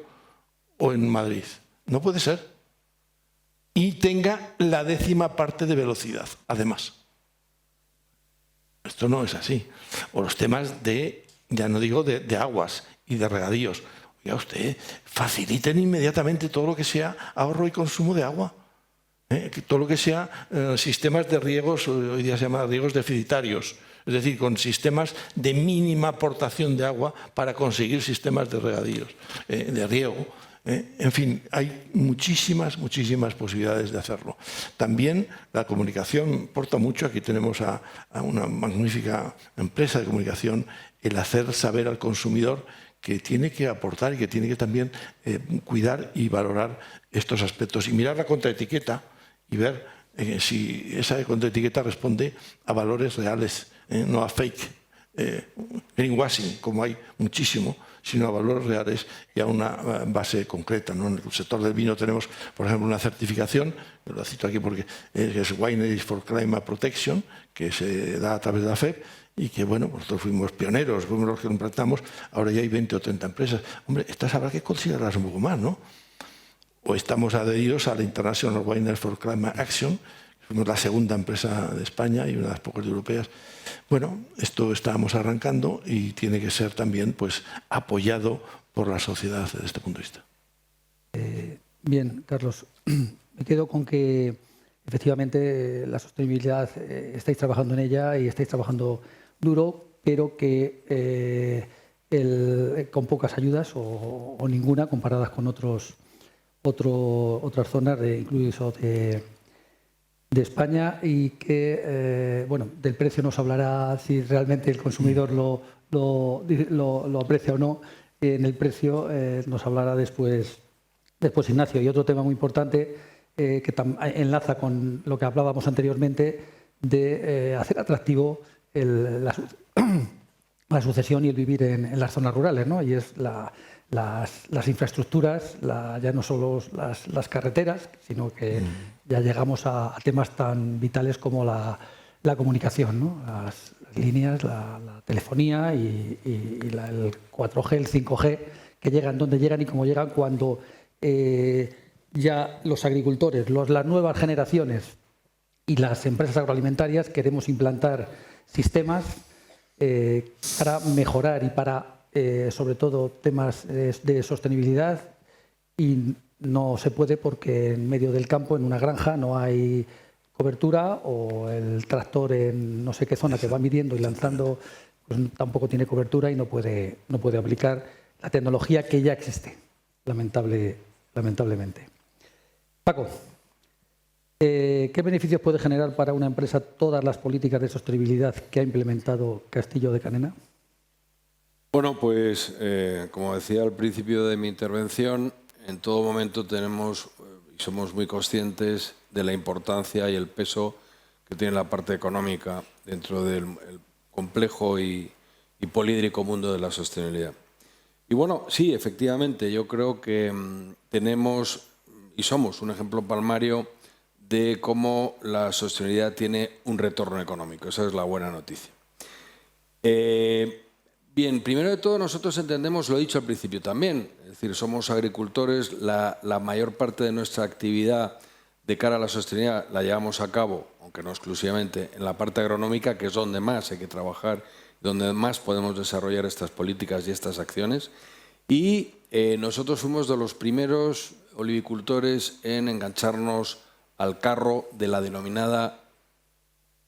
o en Madrid. No puede ser. Y tenga la 10ª parte de velocidad, además. Esto no es así. O los temas de, ya no digo de aguas y de regadíos. Oiga, usted, faciliten inmediatamente todo lo que sea ahorro y consumo de agua. Todo lo que sea sistemas de riegos, hoy día se llama riegos deficitarios, es decir, con sistemas de mínima aportación de agua para conseguir sistemas de regadíos, de riego. En fin, hay muchísimas posibilidades de hacerlo. También la comunicación importa mucho. Aquí tenemos a una magnífica empresa de comunicación, el hacer saber al consumidor que tiene que aportar y que tiene que también cuidar y valorar estos aspectos. Y mirar la contraetiqueta y ver si esa contraetiqueta responde a valores reales, no a fake greenwashing, como hay muchísimo, sino a valores reales y a una base concreta, ¿no? En el sector del vino tenemos, por ejemplo, una certificación, lo cito aquí porque es Wineries for Climate Protection, que se da a través de la FEP y que, bueno, nosotros fuimos pioneros, fuimos los que lo implantamos, ahora ya hay 20 o 30 empresas. Hombre, estas habrá que considerarlas un poco más, ¿no? O estamos adheridos a la International Wineries for Climate Action, fuimos la segunda empresa de España y una de las pocas europeas. Bueno, esto estábamos arrancando y tiene que ser también pues, apoyado por la sociedad desde este punto de vista. Bien, Carlos, me quedo con que efectivamente la sostenibilidad estáis trabajando en ella y estáis trabajando duro, pero que con pocas ayudas o ninguna comparadas con otras zonas, incluso de España, y que, bueno, del precio nos hablará si realmente el consumidor lo aprecia o no. En el precio nos hablará después Ignacio. Y otro tema muy importante que enlaza con lo que hablábamos anteriormente de hacer atractivo la sucesión y el vivir en las zonas rurales, ¿no? Y es las infraestructuras, ya no solo las carreteras, sino que ya llegamos a temas tan vitales como la comunicación, ¿no? Las líneas, la telefonía y el 4G, el 5G, que llegan donde llegan y cómo llegan cuando ya los agricultores, las nuevas generaciones y las empresas agroalimentarias queremos implantar sistemas para mejorar y para sobre todo temas de sostenibilidad, y no se puede porque en medio del campo, en una granja, no hay cobertura, o el tractor en no sé qué zona que va midiendo y lanzando pues tampoco tiene cobertura y no puede aplicar la tecnología que ya existe, lamentablemente. Paco, ¿qué beneficios puede generar para una empresa todas las políticas de sostenibilidad que ha implementado Castillo de Canena? Bueno, pues como decía al principio de mi intervención, en todo momento tenemos y somos muy conscientes de la importancia y el peso que tiene la parte económica dentro del complejo y poliédrico mundo de la sostenibilidad. Y bueno, sí, efectivamente, yo creo que tenemos y somos un ejemplo palmario de cómo la sostenibilidad tiene un retorno económico. Esa es la buena noticia. Bien, primero de todo nosotros entendemos, lo he dicho al principio también, es decir, somos agricultores, la mayor parte de nuestra actividad de cara a la sostenibilidad la llevamos a cabo, aunque no exclusivamente, en la parte agronómica, que es donde más hay que trabajar, donde más podemos desarrollar estas políticas y estas acciones. Y nosotros fuimos de los primeros olivicultores en engancharnos al carro de la denominada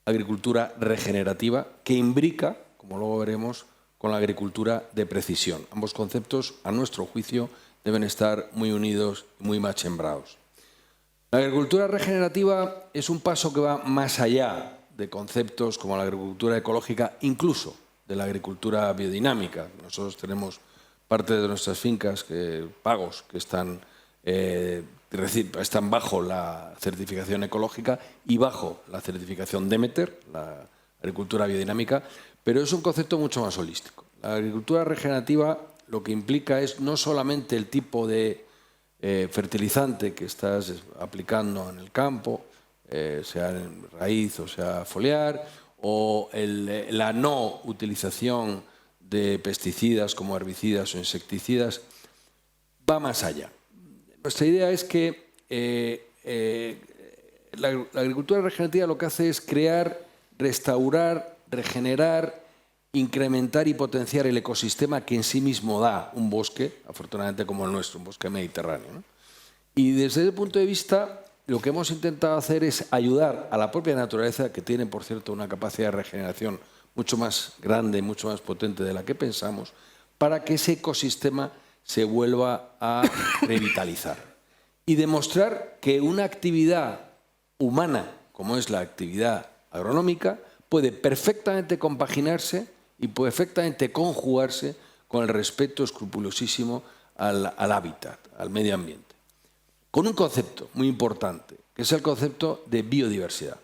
agricultura regenerativa, que imbrica, como luego veremos, con la agricultura de precisión. Ambos conceptos, a nuestro juicio, deben estar muy unidos y muy machembrados. La agricultura regenerativa es un paso que va más allá de conceptos como la agricultura ecológica, incluso de la agricultura biodinámica. Nosotros tenemos parte de nuestras fincas, pagos, que están bajo la certificación ecológica y bajo la certificación Demeter, la agricultura biodinámica, pero es un concepto mucho más holístico. La agricultura regenerativa lo que implica es no solamente el tipo de fertilizante que estás aplicando en el campo, sea en raíz o sea foliar, o la no utilización de pesticidas como herbicidas o insecticidas, va más allá. Nuestra idea es que la agricultura regenerativa lo que hace es crear, restaurar, regenerar, incrementar y potenciar el ecosistema que en sí mismo da un bosque, afortunadamente como el nuestro, un bosque mediterráneo, ¿no? Y desde ese punto de vista, lo que hemos intentado hacer es ayudar a la propia naturaleza, que tiene, por cierto, una capacidad de regeneración mucho más grande, mucho más potente de la que pensamos, para que ese ecosistema se vuelva a revitalizar. Y demostrar que una actividad humana, como es la actividad agronómica, puede perfectamente compaginarse y perfectamente conjugarse con el respeto escrupulosísimo al hábitat, al medio ambiente. Con un concepto muy importante, que es el concepto de biodiversidad.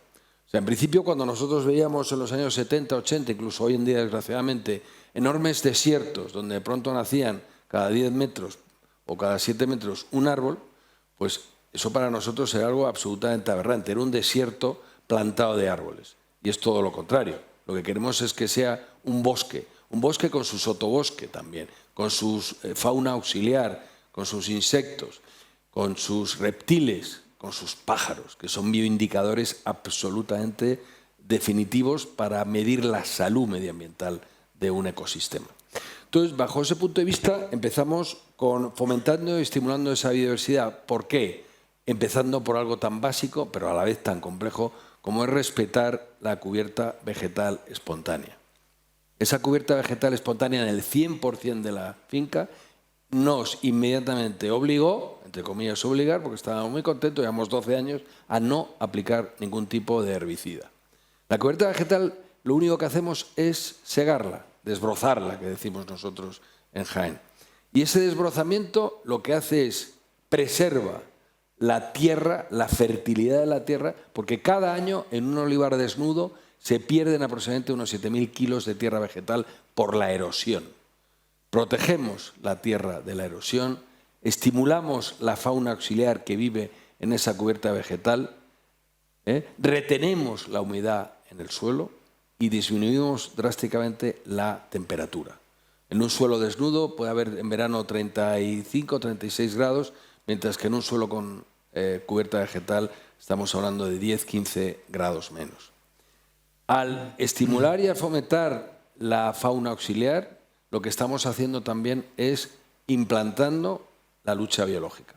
O sea, en principio, cuando nosotros veíamos en los años 70, 80, incluso hoy en día, desgraciadamente, enormes desiertos donde de pronto nacían cada 10 metros o cada 7 metros un árbol, pues eso para nosotros era algo absolutamente aberrante. Era un desierto plantado de árboles. Y es todo lo contrario. Lo que queremos es que sea un bosque con su sotobosque también, con su fauna auxiliar, con sus insectos, con sus reptiles, con sus pájaros, que son bioindicadores absolutamente definitivos para medir la salud medioambiental de un ecosistema. Entonces, bajo ese punto de vista, empezamos fomentando y estimulando esa biodiversidad. ¿Por qué? Empezando por algo tan básico, pero a la vez tan complejo, como es respetar la cubierta vegetal espontánea. Esa cubierta vegetal espontánea en el 100% de la finca nos inmediatamente obligó, entre comillas obligar, porque estábamos muy contentos, llevamos 12 años, a no aplicar ningún tipo de herbicida. La cubierta vegetal, lo único que hacemos es segarla, desbrozarla, que decimos nosotros en Jaén. Y ese desbrozamiento lo que hace es preserva la tierra, la fertilidad de la tierra, porque cada año en un olivar desnudo se pierden aproximadamente unos 7.000 kilos de tierra vegetal por la erosión. Protegemos la tierra de la erosión, estimulamos la fauna auxiliar que vive en esa cubierta vegetal, retenemos la humedad en el suelo y disminuimos drásticamente la temperatura. En un suelo desnudo puede haber en verano 35, 36 grados, mientras que en un suelo con cubierta vegetal estamos hablando de 10, 15 grados menos. Al estimular y al fomentar la fauna auxiliar, lo que estamos haciendo también es implantando la lucha biológica.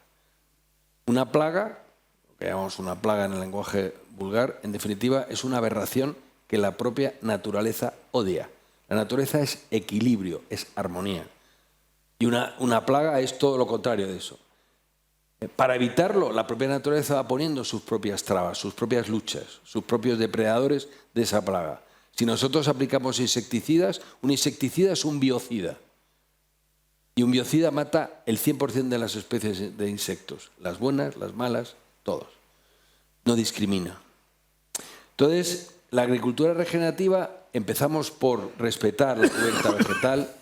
Una plaga, lo que llamamos una plaga en el lenguaje vulgar, en definitiva es una aberración que la propia naturaleza odia. La naturaleza es equilibrio, es armonía. Y una plaga es todo lo contrario de eso. Para evitarlo, la propia naturaleza va poniendo sus propias trabas, sus propias luchas, sus propios depredadores de esa plaga. Si nosotros aplicamos insecticidas, un insecticida es un biocida. Y un biocida mata el 100% de las especies de insectos, las buenas, las malas, todos. No discrimina. Entonces, la agricultura regenerativa, empezamos por respetar la cubierta vegetal,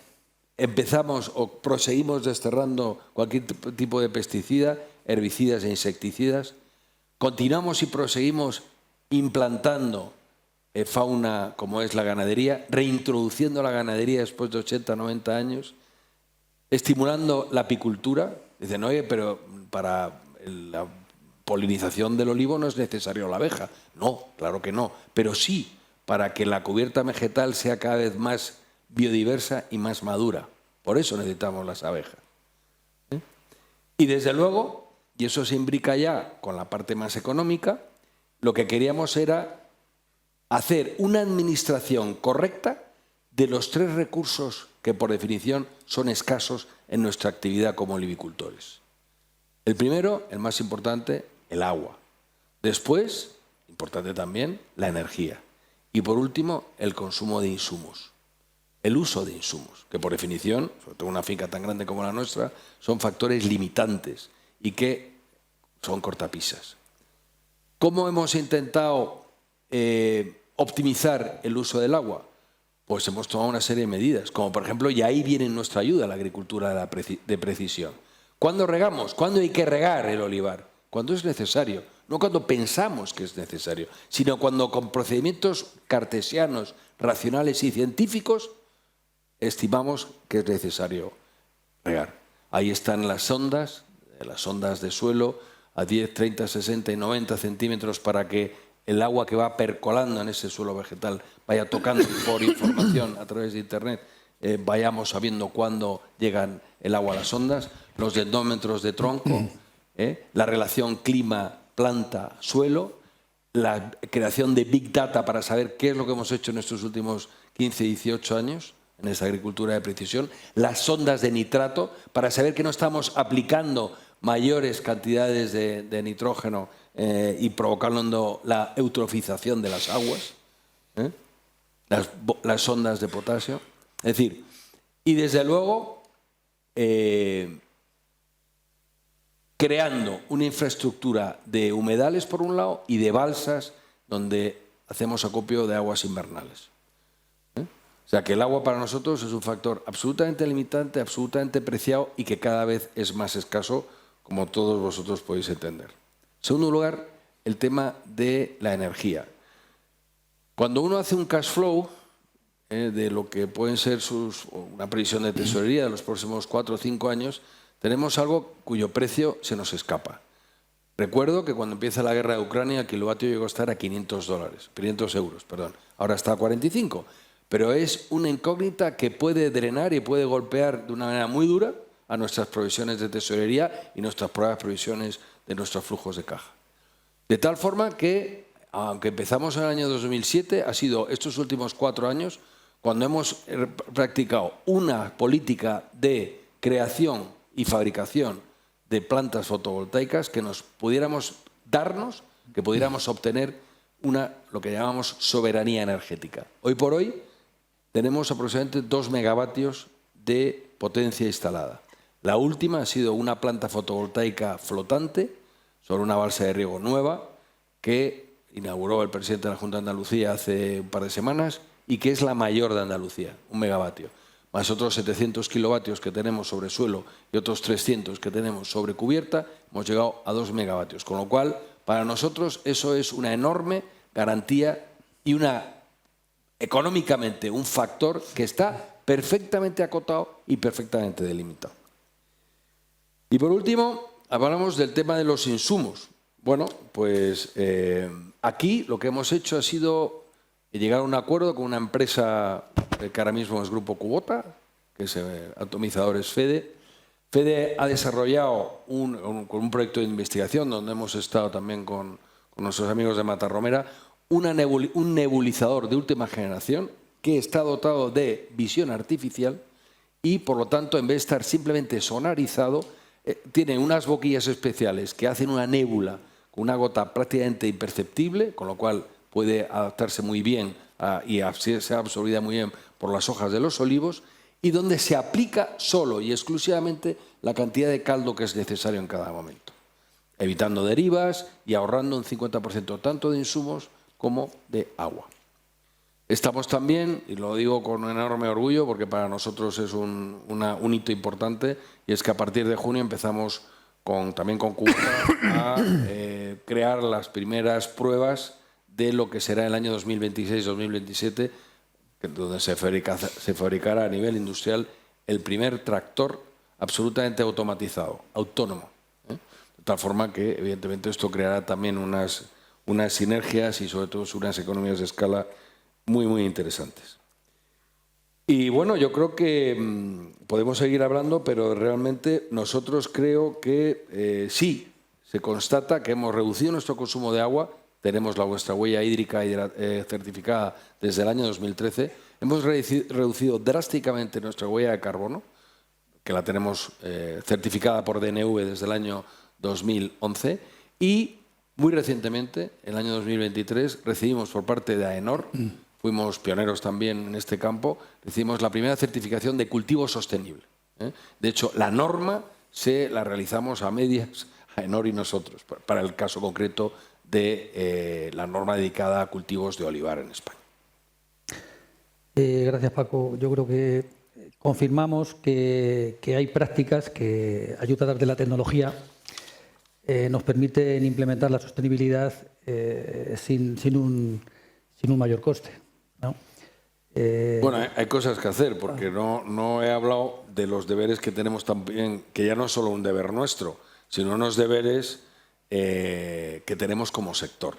empezamos o proseguimos desterrando cualquier tipo de pesticida, herbicidas e insecticidas, continuamos y proseguimos implantando fauna como es la ganadería, reintroduciendo la ganadería después de 80, 90 años, estimulando la apicultura. Dicen, oye, pero para la polinización del olivo no es necesario la abeja. No, claro que no, pero sí para que la cubierta vegetal sea cada vez más biodiversa y más madura. Por eso necesitamos las abejas. Y desde luego, y eso se imbrica ya con la parte más económica, lo que queríamos era hacer una administración correcta de los 3 recursos que por definición son escasos en nuestra actividad como olivicultores. El primero, el más importante, el agua. Después, importante también, la energía. Y por último, el consumo de insumos. El uso de insumos, que por definición, sobre todo una finca tan grande como la nuestra, son factores limitantes y que son cortapisas. ¿Cómo hemos intentado optimizar el uso del agua? Pues hemos tomado una serie de medidas, como por ejemplo, y ahí viene nuestra ayuda a la agricultura de precisión. ¿Cuándo regamos? ¿Cuándo hay que regar el olivar? Cuando es necesario, no cuando pensamos que es necesario, sino cuando con procedimientos cartesianos, racionales y científicos estimamos que es necesario regar. Ahí están las sondas de suelo a 10, 30, 60 y 90 centímetros para que el agua que va percolando en ese suelo vegetal vaya tocando por información a través de Internet, vayamos sabiendo cuándo llegan el agua a las sondas, los dendómetros de tronco, la relación clima-planta-suelo, la creación de Big Data para saber qué es lo que hemos hecho en estos últimos 15, 18 años, en esta agricultura de precisión, las sondas de nitrato, para saber que no estamos aplicando mayores cantidades de nitrógeno y provocando la eutrofización de las aguas, las sondas de potasio. Es decir, y desde luego creando una infraestructura de humedales por un lado y de balsas donde hacemos acopio de aguas invernales. O sea que el agua para nosotros es un factor absolutamente limitante, absolutamente preciado y que cada vez es más escaso, como todos vosotros podéis entender. En segundo lugar, el tema de la energía. Cuando uno hace un cash flow de lo que pueden ser una previsión de tesorería de los próximos 4 o 5 años, tenemos algo cuyo precio se nos escapa. Recuerdo que cuando empieza la guerra de Ucrania el kilovatio llegó a estar a 500 euros, perdón. Ahora está a 45, pero es una incógnita que puede drenar y puede golpear de una manera muy dura a nuestras provisiones de tesorería y nuestras propias provisiones de nuestros flujos de caja. De tal forma que, aunque empezamos en el año 2007, ha sido estos últimos 4 años cuando hemos practicado una política de creación y fabricación de plantas fotovoltaicas que nos pudiéramos darnos, que pudiéramos obtener lo que llamamos soberanía energética. Hoy por hoy tenemos aproximadamente 2 megavatios de potencia instalada. La última ha sido una planta fotovoltaica flotante sobre una balsa de riego nueva que inauguró el presidente de la Junta de Andalucía hace un par de semanas y que es la mayor de Andalucía, 1 megavatio. Más otros 700 kilovatios que tenemos sobre suelo y otros 300 que tenemos sobre cubierta, hemos llegado a 2 megavatios. Con lo cual, para nosotros eso es una enorme garantía y económicamente un factor que está perfectamente acotado y perfectamente delimitado. Y por último, hablamos del tema de los insumos. Bueno, pues aquí lo que hemos hecho ha sido llegar a un acuerdo con una empresa que ahora mismo es Grupo Kubota, que es Atomizadores FEDE. FEDE ha desarrollado un proyecto de investigación donde hemos estado también con nuestros amigos de Matarromera, un nebulizador de última generación que está dotado de visión artificial y, por lo tanto, en vez de estar simplemente sonarizado, tiene unas boquillas especiales que hacen una nébula con una gota prácticamente imperceptible, con lo cual puede adaptarse muy bien y ser absorbida muy bien por las hojas de los olivos, y donde se aplica solo y exclusivamente la cantidad de caldo que es necesario en cada momento, evitando derivas y ahorrando un 50% tanto de insumos como de agua. Estamos también, y lo digo con enorme orgullo porque para nosotros es un hito importante, y es que a partir de junio empezamos también con Kubota a crear las primeras pruebas de lo que será el año 2026-2027, donde se fabricará a nivel industrial el primer tractor absolutamente automatizado, autónomo. De tal forma que, evidentemente, esto creará también unas sinergias y, sobre todo, unas economías de escala muy, muy interesantes. Y bueno, yo creo que podemos seguir hablando, pero realmente nosotros creo que sí, se constata que hemos reducido nuestro consumo de agua. Tenemos vuestra huella hídrica certificada desde el año 2013. Hemos reducido drásticamente nuestra huella de carbono, que la tenemos certificada por DNV desde el año 2011. Y muy recientemente, en el año 2023, recibimos por parte de AENOR, fuimos pioneros también en este campo, recibimos la primera certificación de cultivo sostenible. De hecho, la norma la realizamos a medias, AENOR y nosotros, para el caso concreto de la norma dedicada a cultivos de olivar en España. Gracias, Paco. Yo creo que confirmamos que hay prácticas que, ayudadas de la tecnología, nos permiten implementar la sostenibilidad sin un mayor coste, ¿no? Bueno, hay cosas que hacer, porque no he hablado de los deberes que tenemos también, que ya no es solo un deber nuestro, sino unos deberes que tenemos como sector.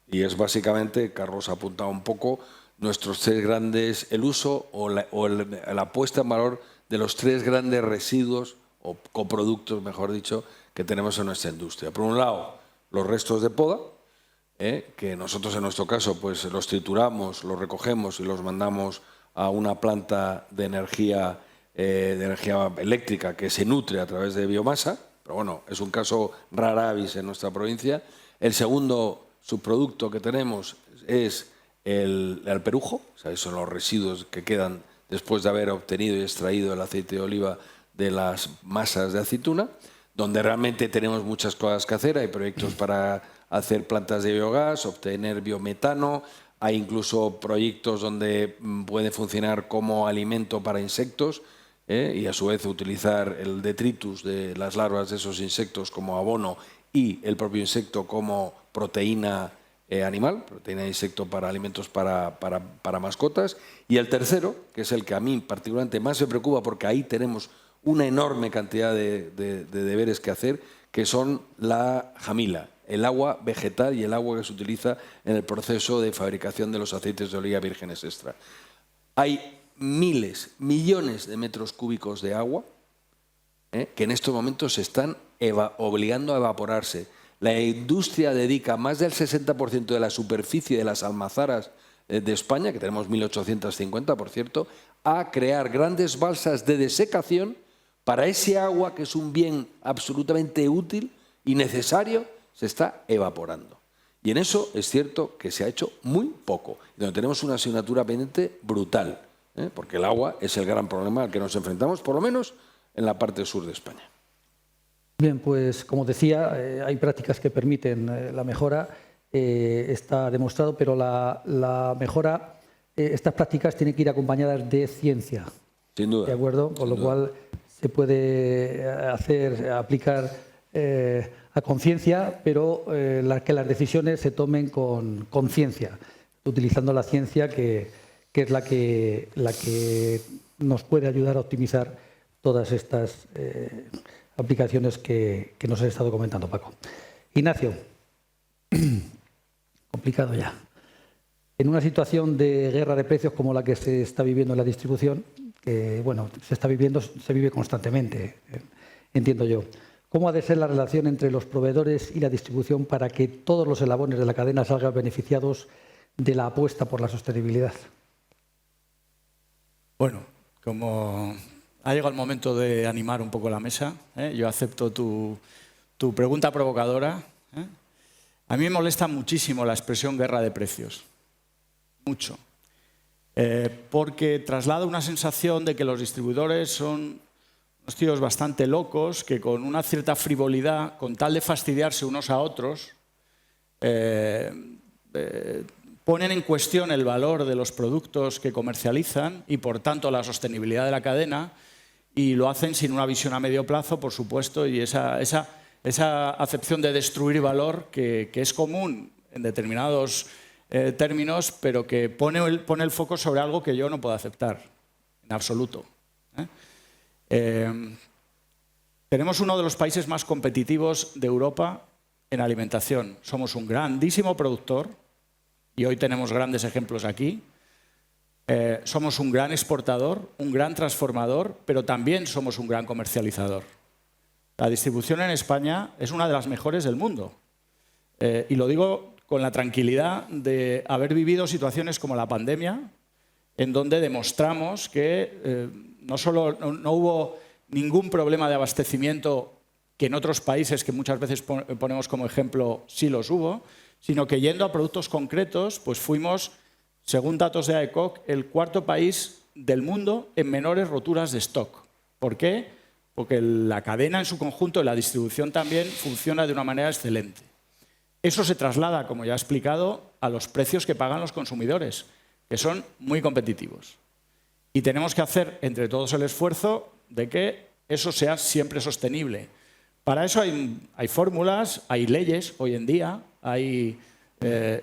Y es básicamente, Carlos ha apuntado un poco, nuestros 3 grandes, el uso o la puesta en valor de los 3 grandes residuos o coproductos, mejor dicho, que tenemos en nuestra industria. Por un lado, los restos de poda, que nosotros en nuestro caso pues los trituramos, los recogemos y los mandamos a una planta de energía eléctrica que se nutre a través de biomasa, pero bueno, es un caso rara avis en nuestra provincia. El segundo subproducto que tenemos es el alperujo, o sea, son los residuos que quedan después de haber obtenido y extraído el aceite de oliva de las masas de aceituna, donde realmente tenemos muchas cosas que hacer. Hay proyectos para hacer plantas de biogás, obtener biometano, hay incluso proyectos donde puede funcionar como alimento para insectos y a su vez utilizar el detritus de las larvas de esos insectos como abono y el propio insecto como proteína animal, proteína de insecto para alimentos para mascotas. Y el tercero, que es el que a mí particularmente más me preocupa porque ahí tenemos una enorme cantidad de deberes que hacer, que son la jamila, el agua vegetal y el agua que se utiliza en el proceso de fabricación de los aceites de oliva vírgenes extra. Hay miles, millones de metros cúbicos de agua que en estos momentos se están obligando a evaporarse. La industria dedica más del 60% de la superficie de las almazaras de España, que tenemos 1.850, por cierto, a crear grandes balsas de desecación para ese agua, que es un bien absolutamente útil y necesario, se está evaporando. Y en eso es cierto que se ha hecho muy poco, donde tenemos una asignatura pendiente brutal, porque el agua es el gran problema al que nos enfrentamos, por lo menos en la parte sur de España. Bien, pues como decía, hay prácticas que permiten la mejora, está demostrado, pero la mejora, estas prácticas tienen que ir acompañadas de ciencia. Sin duda. ¿De acuerdo? Con lo cual se puede aplicar a conciencia, pero que las decisiones se tomen con conciencia, utilizando la ciencia que es la que nos puede ayudar a optimizar todas estas aplicaciones que nos has estado comentando, Paco. Ignacio, complicado ya. En una situación de guerra de precios como la que se está viviendo en la distribución, que bueno, se vive constantemente, entiendo yo. ¿Cómo ha de ser la relación entre los proveedores y la distribución para que todos los eslabones de la cadena salgan beneficiados de la apuesta por la sostenibilidad? Bueno, como ha llegado el momento de animar un poco la mesa, yo acepto tu pregunta provocadora. A mí me molesta muchísimo la expresión guerra de precios. Mucho. Porque traslada una sensación de que los distribuidores son unos tíos bastante locos que con una cierta frivolidad, con tal de fastidiarse unos a otros, ponen en cuestión el valor de los productos que comercializan y, por tanto, la sostenibilidad de la cadena, y lo hacen sin una visión a medio plazo, por supuesto, y esa acepción de destruir valor que es común en determinados términos, pero que pone el foco sobre algo que yo no puedo aceptar, en absoluto. Tenemos uno de los países más competitivos de Europa en alimentación. Somos un grandísimo productor, y hoy tenemos grandes ejemplos aquí. Somos un gran exportador, un gran transformador, pero también somos un gran comercializador. La distribución en España es una de las mejores del mundo. Y lo digo con la tranquilidad de haber vivido situaciones como la pandemia, en donde demostramos que no hubo ningún problema de abastecimiento, que en otros países que muchas veces ponemos como ejemplo sí los hubo, sino que yendo a productos concretos, pues fuimos, según datos de AECOC, el cuarto país del mundo en menores roturas de stock. ¿Por qué? Porque la cadena en su conjunto y la distribución también funciona de una manera excelente. Eso se traslada, como ya he explicado, a los precios que pagan los consumidores, que son muy competitivos. Y tenemos que hacer entre todos el esfuerzo de que eso sea siempre sostenible. Para eso hay fórmulas, hay leyes hoy en día, hay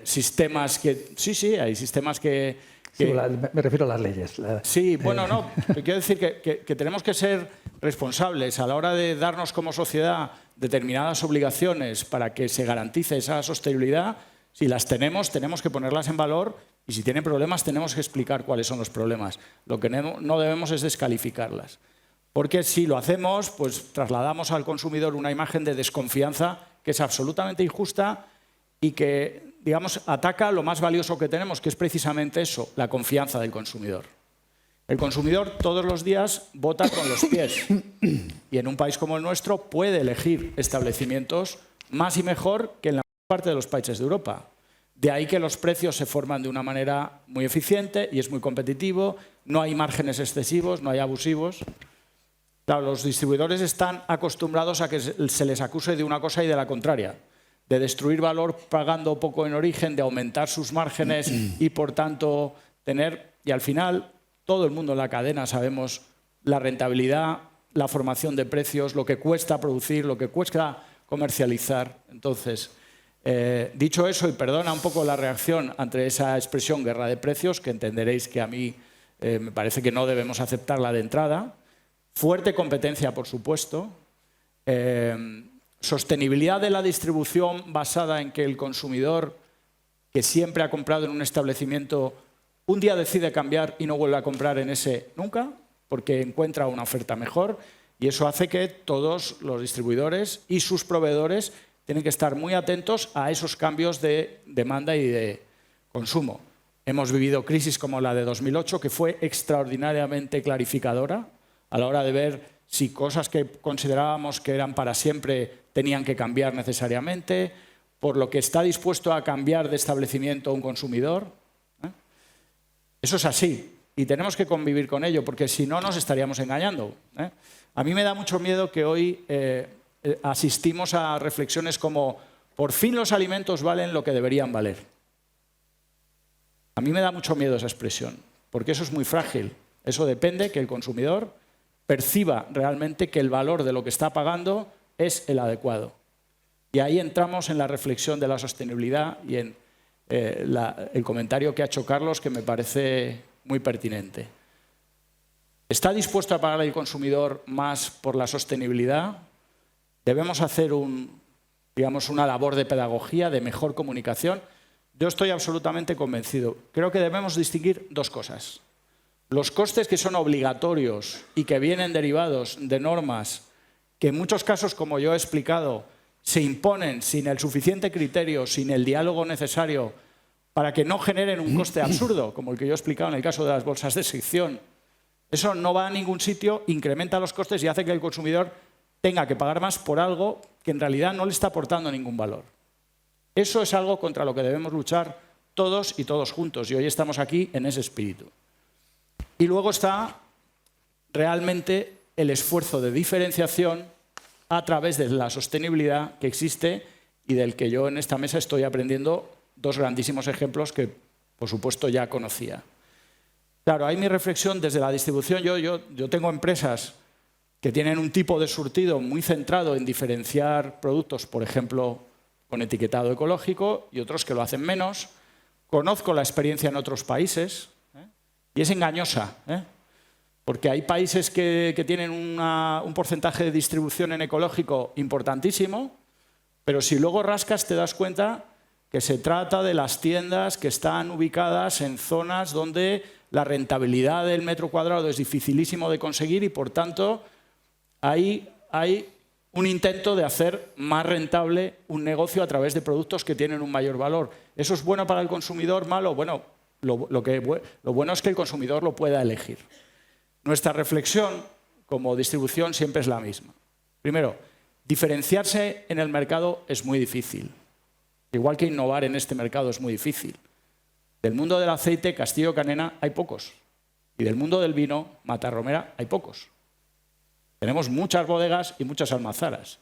sistemas que... Sí, hay sistemas que... Sí, me refiero a las leyes. Sí, bueno, no. Quiero decir que tenemos que ser responsables a la hora de darnos como sociedad determinadas obligaciones para que se garantice esa sostenibilidad. Si las tenemos, tenemos que ponerlas en valor, y si tienen problemas, tenemos que explicar cuáles son los problemas. Lo que no debemos es descalificarlas. Porque si lo hacemos, pues trasladamos al consumidor una imagen de desconfianza que es absolutamente injusta y que, digamos, ataca lo más valioso que tenemos, que es precisamente eso, la confianza del consumidor. El consumidor todos los días vota con los pies y en un país como el nuestro puede elegir establecimientos más y mejor que en la mayor parte de los países de Europa. De ahí que los precios se forman de una manera muy eficiente y es muy competitivo, no hay márgenes excesivos, no hay abusivos. Claro, los distribuidores están acostumbrados a que se les acuse de una cosa y de la contraria, de destruir valor pagando poco en origen, de aumentar sus márgenes y por tanto tener, y al final todo el mundo en la cadena sabemos la rentabilidad, la formación de precios, lo que cuesta producir, lo que cuesta comercializar. Entonces, dicho eso, y perdona un poco la reacción ante esa expresión guerra de precios, que entenderéis que a mí me parece que no debemos aceptarla de entrada, fuerte competencia, por supuesto, sostenibilidad de la distribución basada en que el consumidor que siempre ha comprado en un establecimiento un día decide cambiar y no vuelve a comprar en ese nunca, porque encuentra una oferta mejor, y eso hace que todos los distribuidores y sus proveedores tienen que estar muy atentos a esos cambios de demanda y de consumo. Hemos vivido crisis como la de 2008, que fue extraordinariamente clarificadora a la hora de ver si cosas que considerábamos que eran para siempre tenían que cambiar necesariamente, por lo que está dispuesto a cambiar de establecimiento un consumidor. Eso es así y tenemos que convivir con ello, porque si no nos estaríamos engañando. A mí me da mucho miedo que hoy asistimos a reflexiones como por fin los alimentos valen lo que deberían valer. A mí me da mucho miedo esa expresión, porque eso es muy frágil. Eso depende que el consumidor perciba realmente que el valor de lo que está pagando es el adecuado. Y ahí entramos en la reflexión de la sostenibilidad y en el comentario que ha hecho Carlos, que me parece muy pertinente. ¿Está dispuesto a pagar el consumidor más por la sostenibilidad? Debemos hacer una labor de pedagogía, de mejor comunicación. Yo estoy absolutamente convencido. Creo que debemos distinguir dos cosas. Los costes que son obligatorios y que vienen derivados de normas que en muchos casos, como yo he explicado, se imponen sin el suficiente criterio, sin el diálogo necesario, para que no generen un coste absurdo, como el que yo he explicado en el caso de las bolsas de sección. Eso no va a ningún sitio, incrementa los costes y hace que el consumidor tenga que pagar más por algo que en realidad no le está aportando ningún valor. Eso es algo contra lo que debemos luchar todos y todos juntos, y hoy estamos aquí en ese espíritu. Y luego está realmente el esfuerzo de diferenciación a través de la sostenibilidad que existe y del que yo en esta mesa estoy aprendiendo dos grandísimos ejemplos que, por supuesto, ya conocía. Claro, ahí mi reflexión desde la distribución, yo tengo empresas que tienen un tipo de surtido muy centrado en diferenciar productos, por ejemplo, con etiquetado ecológico, y otros que lo hacen menos. Conozco la experiencia en otros países y es engañosa, porque hay países que tienen un porcentaje de distribución en ecológico importantísimo, pero si luego rascas te das cuenta que se trata de las tiendas que están ubicadas en zonas donde la rentabilidad del metro cuadrado es dificilísimo de conseguir y, por tanto, hay un intento de hacer más rentable un negocio a través de productos que tienen un mayor valor. ¿Eso es bueno para el consumidor? ¿Malo? Bueno, lo bueno es que el consumidor lo pueda elegir. Nuestra reflexión como distribución siempre es la misma. Primero, diferenciarse en el mercado es muy difícil. Igual que innovar en este mercado es muy difícil. Del mundo del aceite, Castillo Canena, hay pocos. Y del mundo del vino, Matarromera, hay pocos. Tenemos muchas bodegas y muchas almazaras.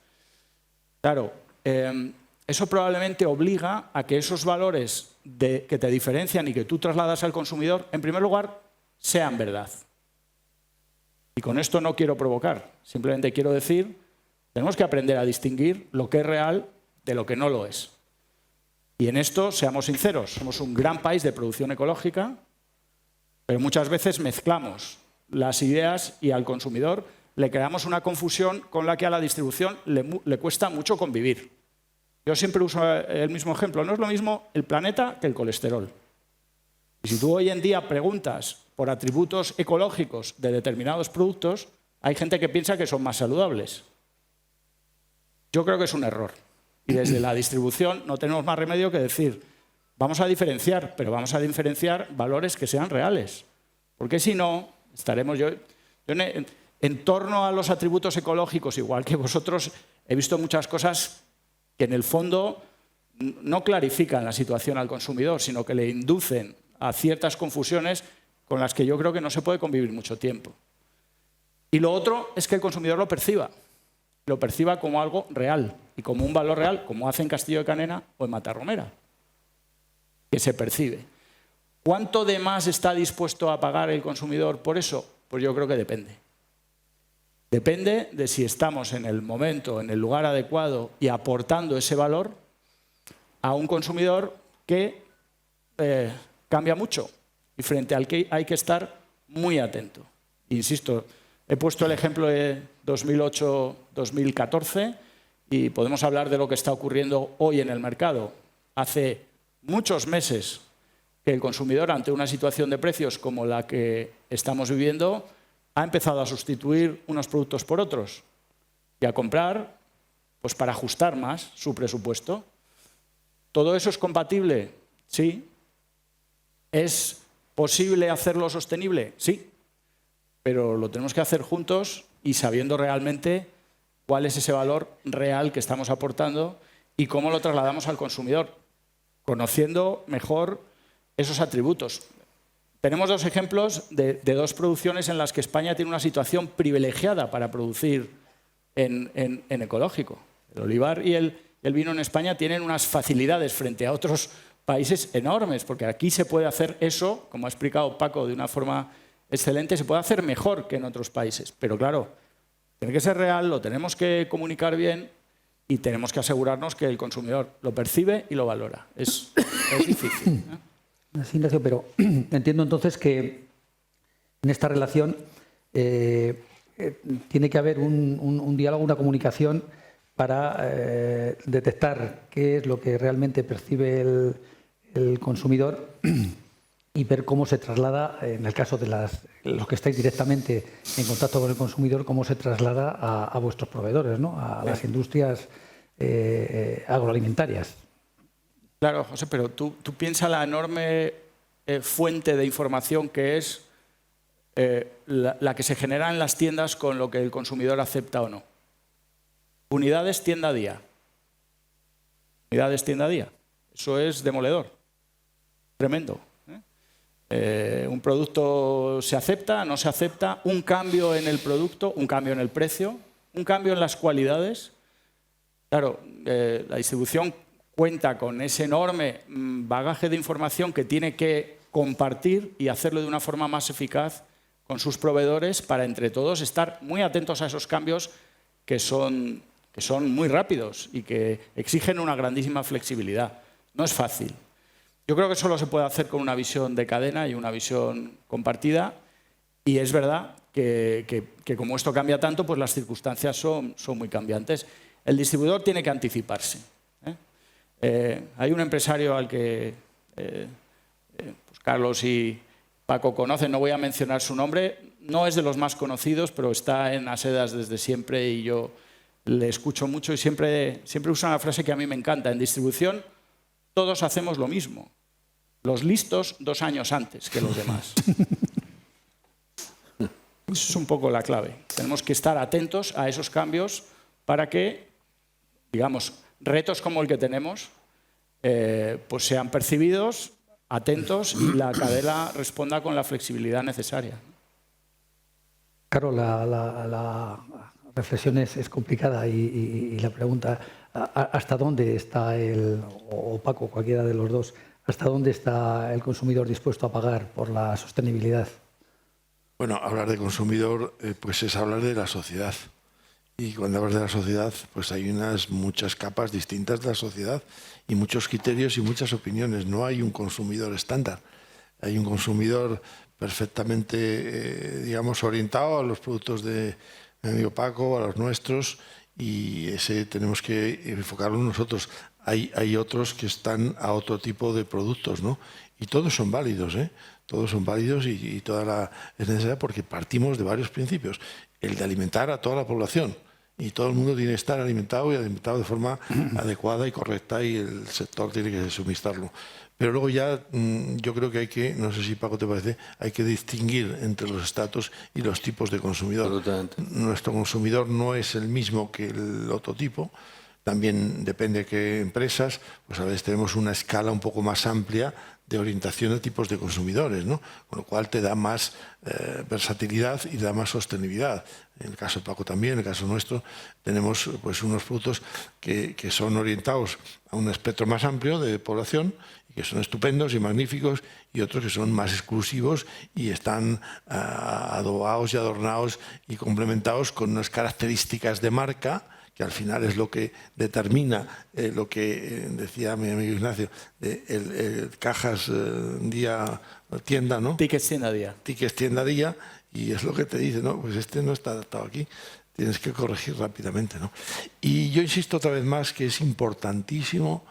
Claro, eso probablemente obliga a que esos valores que te diferencian y que tú trasladas al consumidor, en primer lugar, sean verdad. Y con esto no quiero provocar, simplemente quiero decir, tenemos que aprender a distinguir lo que es real de lo que no lo es. Y en esto, seamos sinceros, somos un gran país de producción ecológica, pero muchas veces mezclamos las ideas y al consumidor le creamos una confusión con la que a la distribución le cuesta mucho convivir. Yo siempre uso el mismo ejemplo, no es lo mismo el planeta que el colesterol. Y si tú hoy en día preguntas por atributos ecológicos de determinados productos, hay gente que piensa que son más saludables. Yo creo que es un error. Y desde la distribución no tenemos más remedio que decir, vamos a diferenciar, pero vamos a diferenciar valores que sean reales. Porque si no, Yo en torno a los atributos ecológicos, igual que vosotros, he visto muchas cosas que en el fondo no clarifican la situación al consumidor, sino que le inducen a ciertas confusiones con las que yo creo que no se puede convivir mucho tiempo. Y lo otro es que el consumidor lo perciba como algo real y como un valor real, como hace en Castillo de Canena o en Matarromera, que se percibe. ¿Cuánto de más está dispuesto a pagar el consumidor por eso? Pues yo creo que depende. Depende de si estamos en el momento, en el lugar adecuado y aportando ese valor a un consumidor que cambia mucho y frente al que hay que estar muy atento. Insisto, he puesto el ejemplo de 2008-2014 y podemos hablar de lo que está ocurriendo hoy en el mercado. Hace muchos meses que el consumidor, ante una situación de precios como la que estamos viviendo, ha empezado a sustituir unos productos por otros y a comprar pues, para ajustar más su presupuesto. ¿Todo eso es compatible? Sí. ¿Es posible hacerlo sostenible? Sí. Pero lo tenemos que hacer juntos y sabiendo realmente cuál es ese valor real que estamos aportando y cómo lo trasladamos al consumidor, conociendo mejor esos atributos. Tenemos dos ejemplos de dos producciones en las que España tiene una situación privilegiada para producir en ecológico. El olivar y el vino en España tienen unas facilidades frente a otros países enormes, porque aquí se puede hacer eso, como ha explicado Paco de una forma excelente, se puede hacer mejor que en otros países. Pero claro, tiene que ser real, lo tenemos que comunicar bien y tenemos que asegurarnos que el consumidor lo percibe y lo valora. Es difícil, ¿eh? Sí, Ignacio, pero entiendo entonces que en esta relación tiene que haber un diálogo, una comunicación para detectar qué es lo que realmente percibe el consumidor y ver cómo se traslada, en el caso de los que estáis directamente en contacto con el consumidor, cómo se traslada a vuestros proveedores, ¿no? A las industrias agroalimentarias. Claro, José, pero tú piensas la enorme fuente de información que es la que se genera en las tiendas con lo que el consumidor acepta o no. Unidades tienda a día. Unidades tienda a día. Eso es demoledor. Tremendo. Un producto se acepta, no se acepta. Un cambio en el producto, un cambio en el precio, un cambio en las cualidades. Claro, la distribución cuenta con ese enorme bagaje de información que tiene que compartir y hacerlo de una forma más eficaz con sus proveedores para entre todos estar muy atentos a esos cambios que son muy rápidos y que exigen una grandísima flexibilidad. No es fácil. Yo creo que solo se puede hacer con una visión de cadena y una visión compartida y es verdad que como esto cambia tanto, pues las circunstancias son muy cambiantes. El distribuidor tiene que anticiparse. Hay un empresario al que pues Carlos y Paco conocen, no voy a mencionar su nombre, no es de los más conocidos, pero está en Asedas desde siempre y yo le escucho mucho y siempre usa una frase que a mí me encanta. En distribución todos hacemos lo mismo, los listos 2 años antes que los demás. Eso es un poco la clave. Tenemos que estar atentos a esos cambios para que, digamos, retos como el que tenemos pues sean percibidos, atentos y la cadena responda con la flexibilidad necesaria. Claro, la reflexión es complicada y la pregunta, ¿hasta dónde está o Paco, cualquiera de los dos, hasta dónde está el consumidor dispuesto a pagar por la sostenibilidad? Bueno, hablar de consumidor pues es hablar de la sociedad. Y cuando hablas de la sociedad, pues hay muchas capas distintas de la sociedad y muchos criterios y muchas opiniones. No hay un consumidor estándar. Hay un consumidor perfectamente, digamos, orientado a los productos de mi amigo Paco, a los nuestros, y ese tenemos que enfocarlo nosotros. Hay otros que están a otro tipo de productos, ¿no? Y todos son válidos, ¿eh? Todos son válidos y es necesaria porque partimos de varios principios. El de alimentar a toda la población y todo el mundo tiene que estar alimentado y alimentado de forma adecuada y correcta, y el sector tiene que suministrarlo. Pero luego ya yo creo que hay que, no sé si Paco te parece, hay que distinguir entre los estratos y los tipos de consumidor. Absolutamente. Nuestro consumidor no es el mismo que el otro tipo. También depende de qué empresas, pues a veces tenemos una escala un poco más amplia de orientación a tipos de consumidores, ¿no? Con lo cual te da más versatilidad y da más sostenibilidad. En el caso de Paco también, en el caso nuestro, tenemos pues unos productos que son orientados a un espectro más amplio de población y que son estupendos y magníficos, y otros que son más exclusivos y están adobados y adornados y complementados con unas características de marca, que al final es lo que determina lo que decía mi amigo Ignacio, el cajas día tienda, ¿no? Tickets tienda día. Tickets tienda día, y es lo que te dice, ¿no? Pues este no está adaptado aquí, tienes que corregir rápidamente, ¿no? Y yo insisto otra vez más que es importantísimo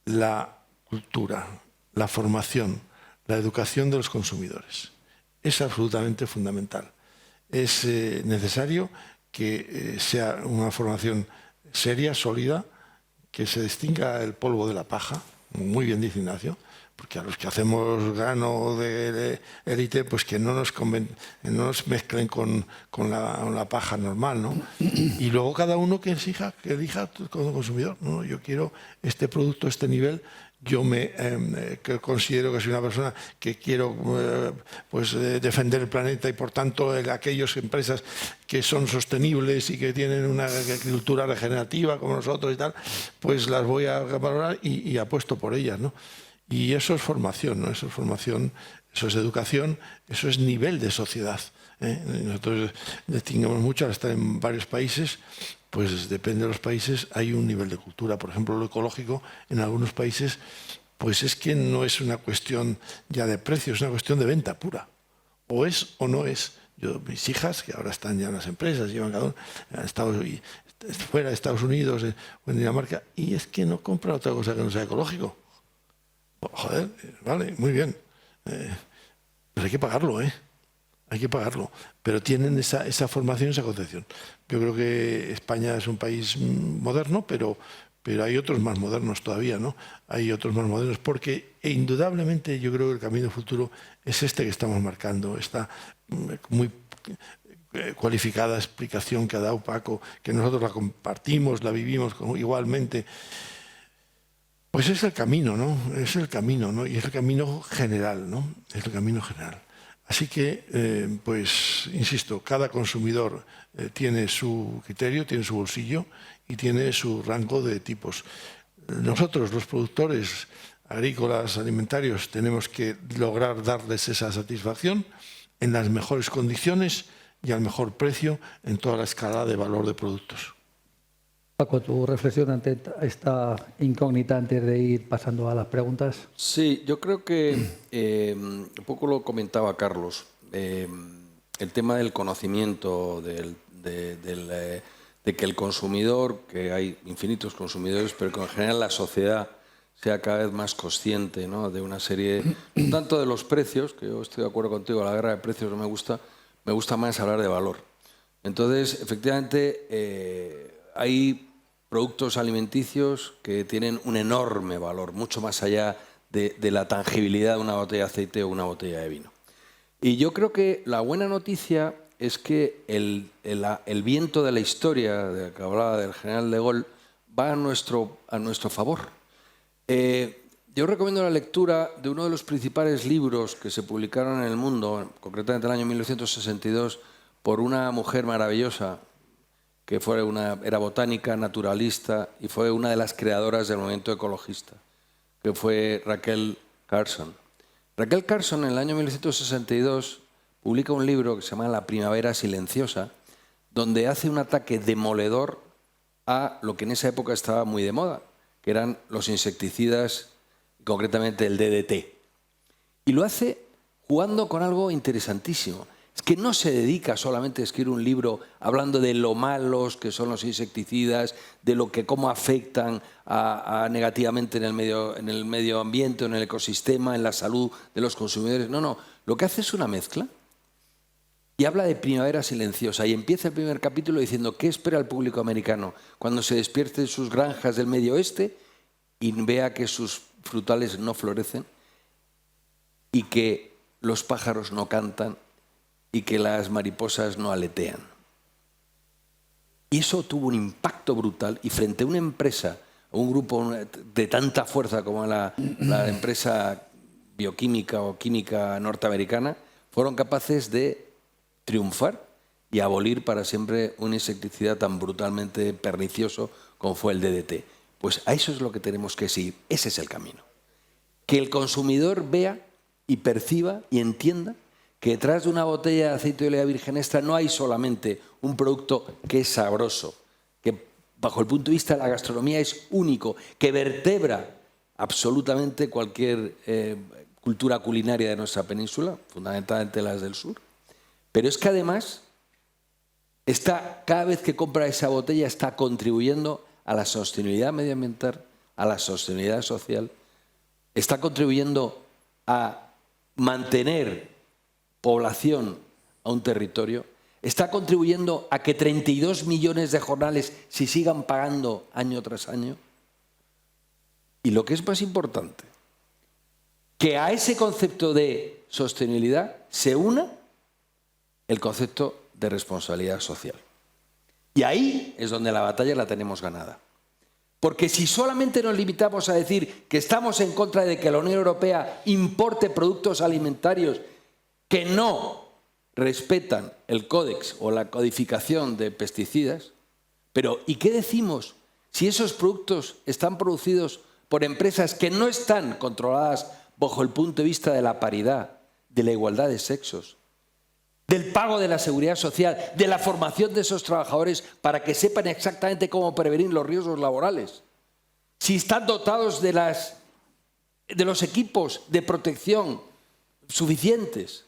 la cultura, la formación, la educación de los consumidores. Es absolutamente fundamental. Es necesario que sea una formación seria, sólida, que se distinga el polvo de la paja, muy bien dice Ignacio, porque a los que hacemos grano de élite, pues que no nos mezclen con la paja normal, ¿no? Y luego cada uno que elija como consumidor, ¿no? Yo quiero este producto, este nivel. Yo que considero que soy una persona que quiero defender el planeta, y por tanto aquellas empresas que son sostenibles y que tienen una agricultura regenerativa como nosotros y tal, pues las voy a valorar y apuesto por ellas, ¿no? Y eso es formación, ¿no? Eso es formación, eso es educación, eso es nivel de sociedad, ¿eh? Nosotros distinguimos mucho, al estar en varios países, pues depende de los países, hay un nivel de cultura. Por ejemplo, lo ecológico en algunos países, pues es que no es una cuestión ya de precio, es una cuestión de venta pura. O es o no es. Mis hijas, que ahora están ya en las empresas, llevan cada uno fuera de Estados Unidos o en Dinamarca, y es que no compran otra cosa que no sea ecológico. Joder, vale, muy bien. Pero hay que pagarlo, ¿eh? Hay que pagarlo, pero tienen esa formación, esa concepción. Yo creo que España es un país moderno, pero hay otros más modernos todavía, ¿no? Hay otros más modernos, porque indudablemente yo creo que el camino futuro es este que estamos marcando, esta muy cualificada explicación que ha dado Paco, que nosotros la compartimos, la vivimos igualmente. Pues es el camino, ¿no? Es el camino, ¿no? Y es el camino general, ¿no? Es el camino general. Así que, pues, insisto, cada consumidor tiene su criterio, tiene su bolsillo y tiene su rango de tipos. Nosotros, los productores agrícolas, alimentarios, tenemos que lograr darles esa satisfacción en las mejores condiciones y al mejor precio en toda la escala de valor de productos. Paco, tu reflexión ante esta incógnita antes de ir pasando a las preguntas. Sí, yo creo que un poco lo comentaba Carlos, el tema del conocimiento, de que el consumidor, que hay infinitos consumidores, pero que en general la sociedad sea cada vez más consciente, ¿no? De una serie, no tanto de los precios, que yo estoy de acuerdo contigo, la guerra de precios no me gusta más hablar de valor. Entonces, efectivamente, hay productos alimenticios que tienen un enorme valor, mucho más allá de la tangibilidad de una botella de aceite o una botella de vino. Y yo creo que la buena noticia es que el viento de la historia, de que hablaba del general de Gaulle, va a nuestro favor. Yo recomiendo la lectura de uno de los principales libros que se publicaron en el mundo, concretamente en el año 1962, por una mujer maravillosa, que era botánica, naturalista, y fue una de las creadoras del movimiento ecologista, que fue Rachel Carson. Rachel Carson, en el año 1962, publica un libro que se llama La primavera silenciosa, donde hace un ataque demoledor a lo que en esa época estaba muy de moda, que eran los insecticidas, concretamente el DDT. Y lo hace jugando con algo interesantísimo. Es que no se dedica solamente a escribir un libro hablando de lo malos que son los insecticidas, de cómo afectan negativamente en el medio ambiente, en el ecosistema, en la salud de los consumidores. No, lo que hace es una mezcla Y habla de primavera silenciosa y empieza el primer capítulo diciendo ¿qué espera el público americano cuando se despierte en sus granjas del medio oeste y vea que sus frutales no florecen y que los pájaros no cantan y que las mariposas no aletean? Y eso tuvo un impacto brutal y frente a una empresa, un grupo de tanta fuerza como la empresa bioquímica o química norteamericana, fueron capaces de triunfar y abolir para siempre un insecticida tan brutalmente pernicioso como fue el DDT. Pues a eso es lo que tenemos que seguir, ese es el camino. Que el consumidor vea y perciba y entienda que detrás de una botella de aceite de oliva virgen extra no hay solamente un producto que es sabroso, que bajo el punto de vista de la gastronomía es único, que vertebra absolutamente cualquier cultura culinaria de nuestra península, fundamentalmente las del sur. Pero es que además, cada vez que compra esa botella está contribuyendo a la sostenibilidad medioambiental, a la sostenibilidad social, está contribuyendo a mantener población a un territorio, está contribuyendo a que 32 millones de jornales se sigan pagando año tras año. Y lo que es más importante, que a ese concepto de sostenibilidad se una el concepto de responsabilidad social. Y ahí es donde la batalla la tenemos ganada. Porque si solamente nos limitamos a decir que estamos en contra de que la Unión Europea importe productos alimentarios que no respetan el códex o la codificación de pesticidas, pero ¿y qué decimos si esos productos están producidos por empresas que no están controladas bajo el punto de vista de la paridad, de la igualdad de sexos, del pago de la seguridad social, de la formación de esos trabajadores para que sepan exactamente cómo prevenir los riesgos laborales? Si están dotados de los equipos de protección suficientes,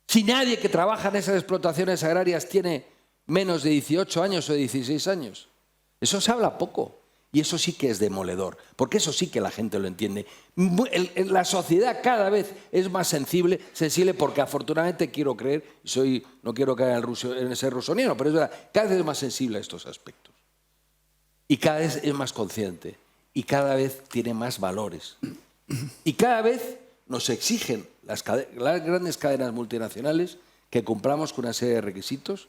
si nadie que trabaja en esas explotaciones agrarias tiene menos de 18 años o 16 años. Eso se habla poco. Y eso sí que es demoledor, porque eso sí que la gente lo entiende. La sociedad cada vez es más sensible porque afortunadamente quiero creer, no quiero caer en ser rusoniano, pero es verdad, cada vez es más sensible a estos aspectos. Y cada vez es más consciente, y cada vez tiene más valores. Y cada vez nos exigen las grandes cadenas multinacionales que cumplamos con una serie de requisitos,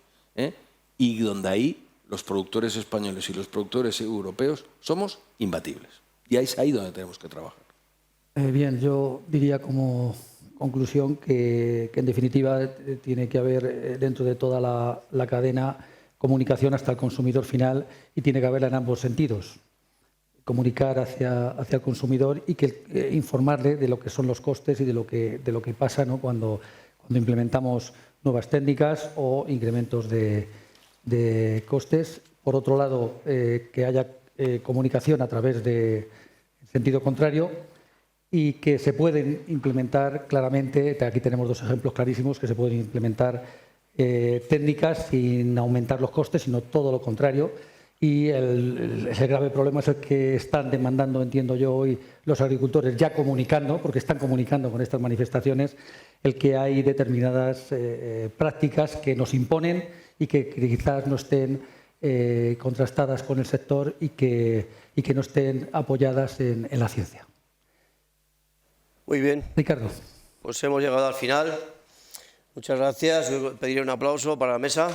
y donde ahí los productores españoles y los productores europeos somos imbatibles. Y ahí es ahí donde tenemos que trabajar. Bien, yo diría como conclusión que en definitiva tiene que haber dentro de toda la cadena comunicación hasta el consumidor final y tiene que haberla en ambos sentidos. Comunicar hacia el consumidor y informarle de lo que son los costes y de lo que pasa, ¿no? cuando implementamos nuevas técnicas o incrementos de costes. Por otro lado, que haya comunicación a través de sentido contrario y que se pueden implementar claramente, aquí tenemos dos ejemplos clarísimos, que se pueden implementar técnicas sin aumentar los costes, sino todo lo contrario. Y el grave problema es el que están demandando, entiendo yo, hoy los agricultores ya comunicando, porque están comunicando con estas manifestaciones, el que hay determinadas prácticas que nos imponen y que quizás no estén contrastadas con el sector y que no estén apoyadas en la ciencia. Muy bien. Ricardo. Pues hemos llegado al final. Muchas gracias. Pediré un aplauso para la mesa.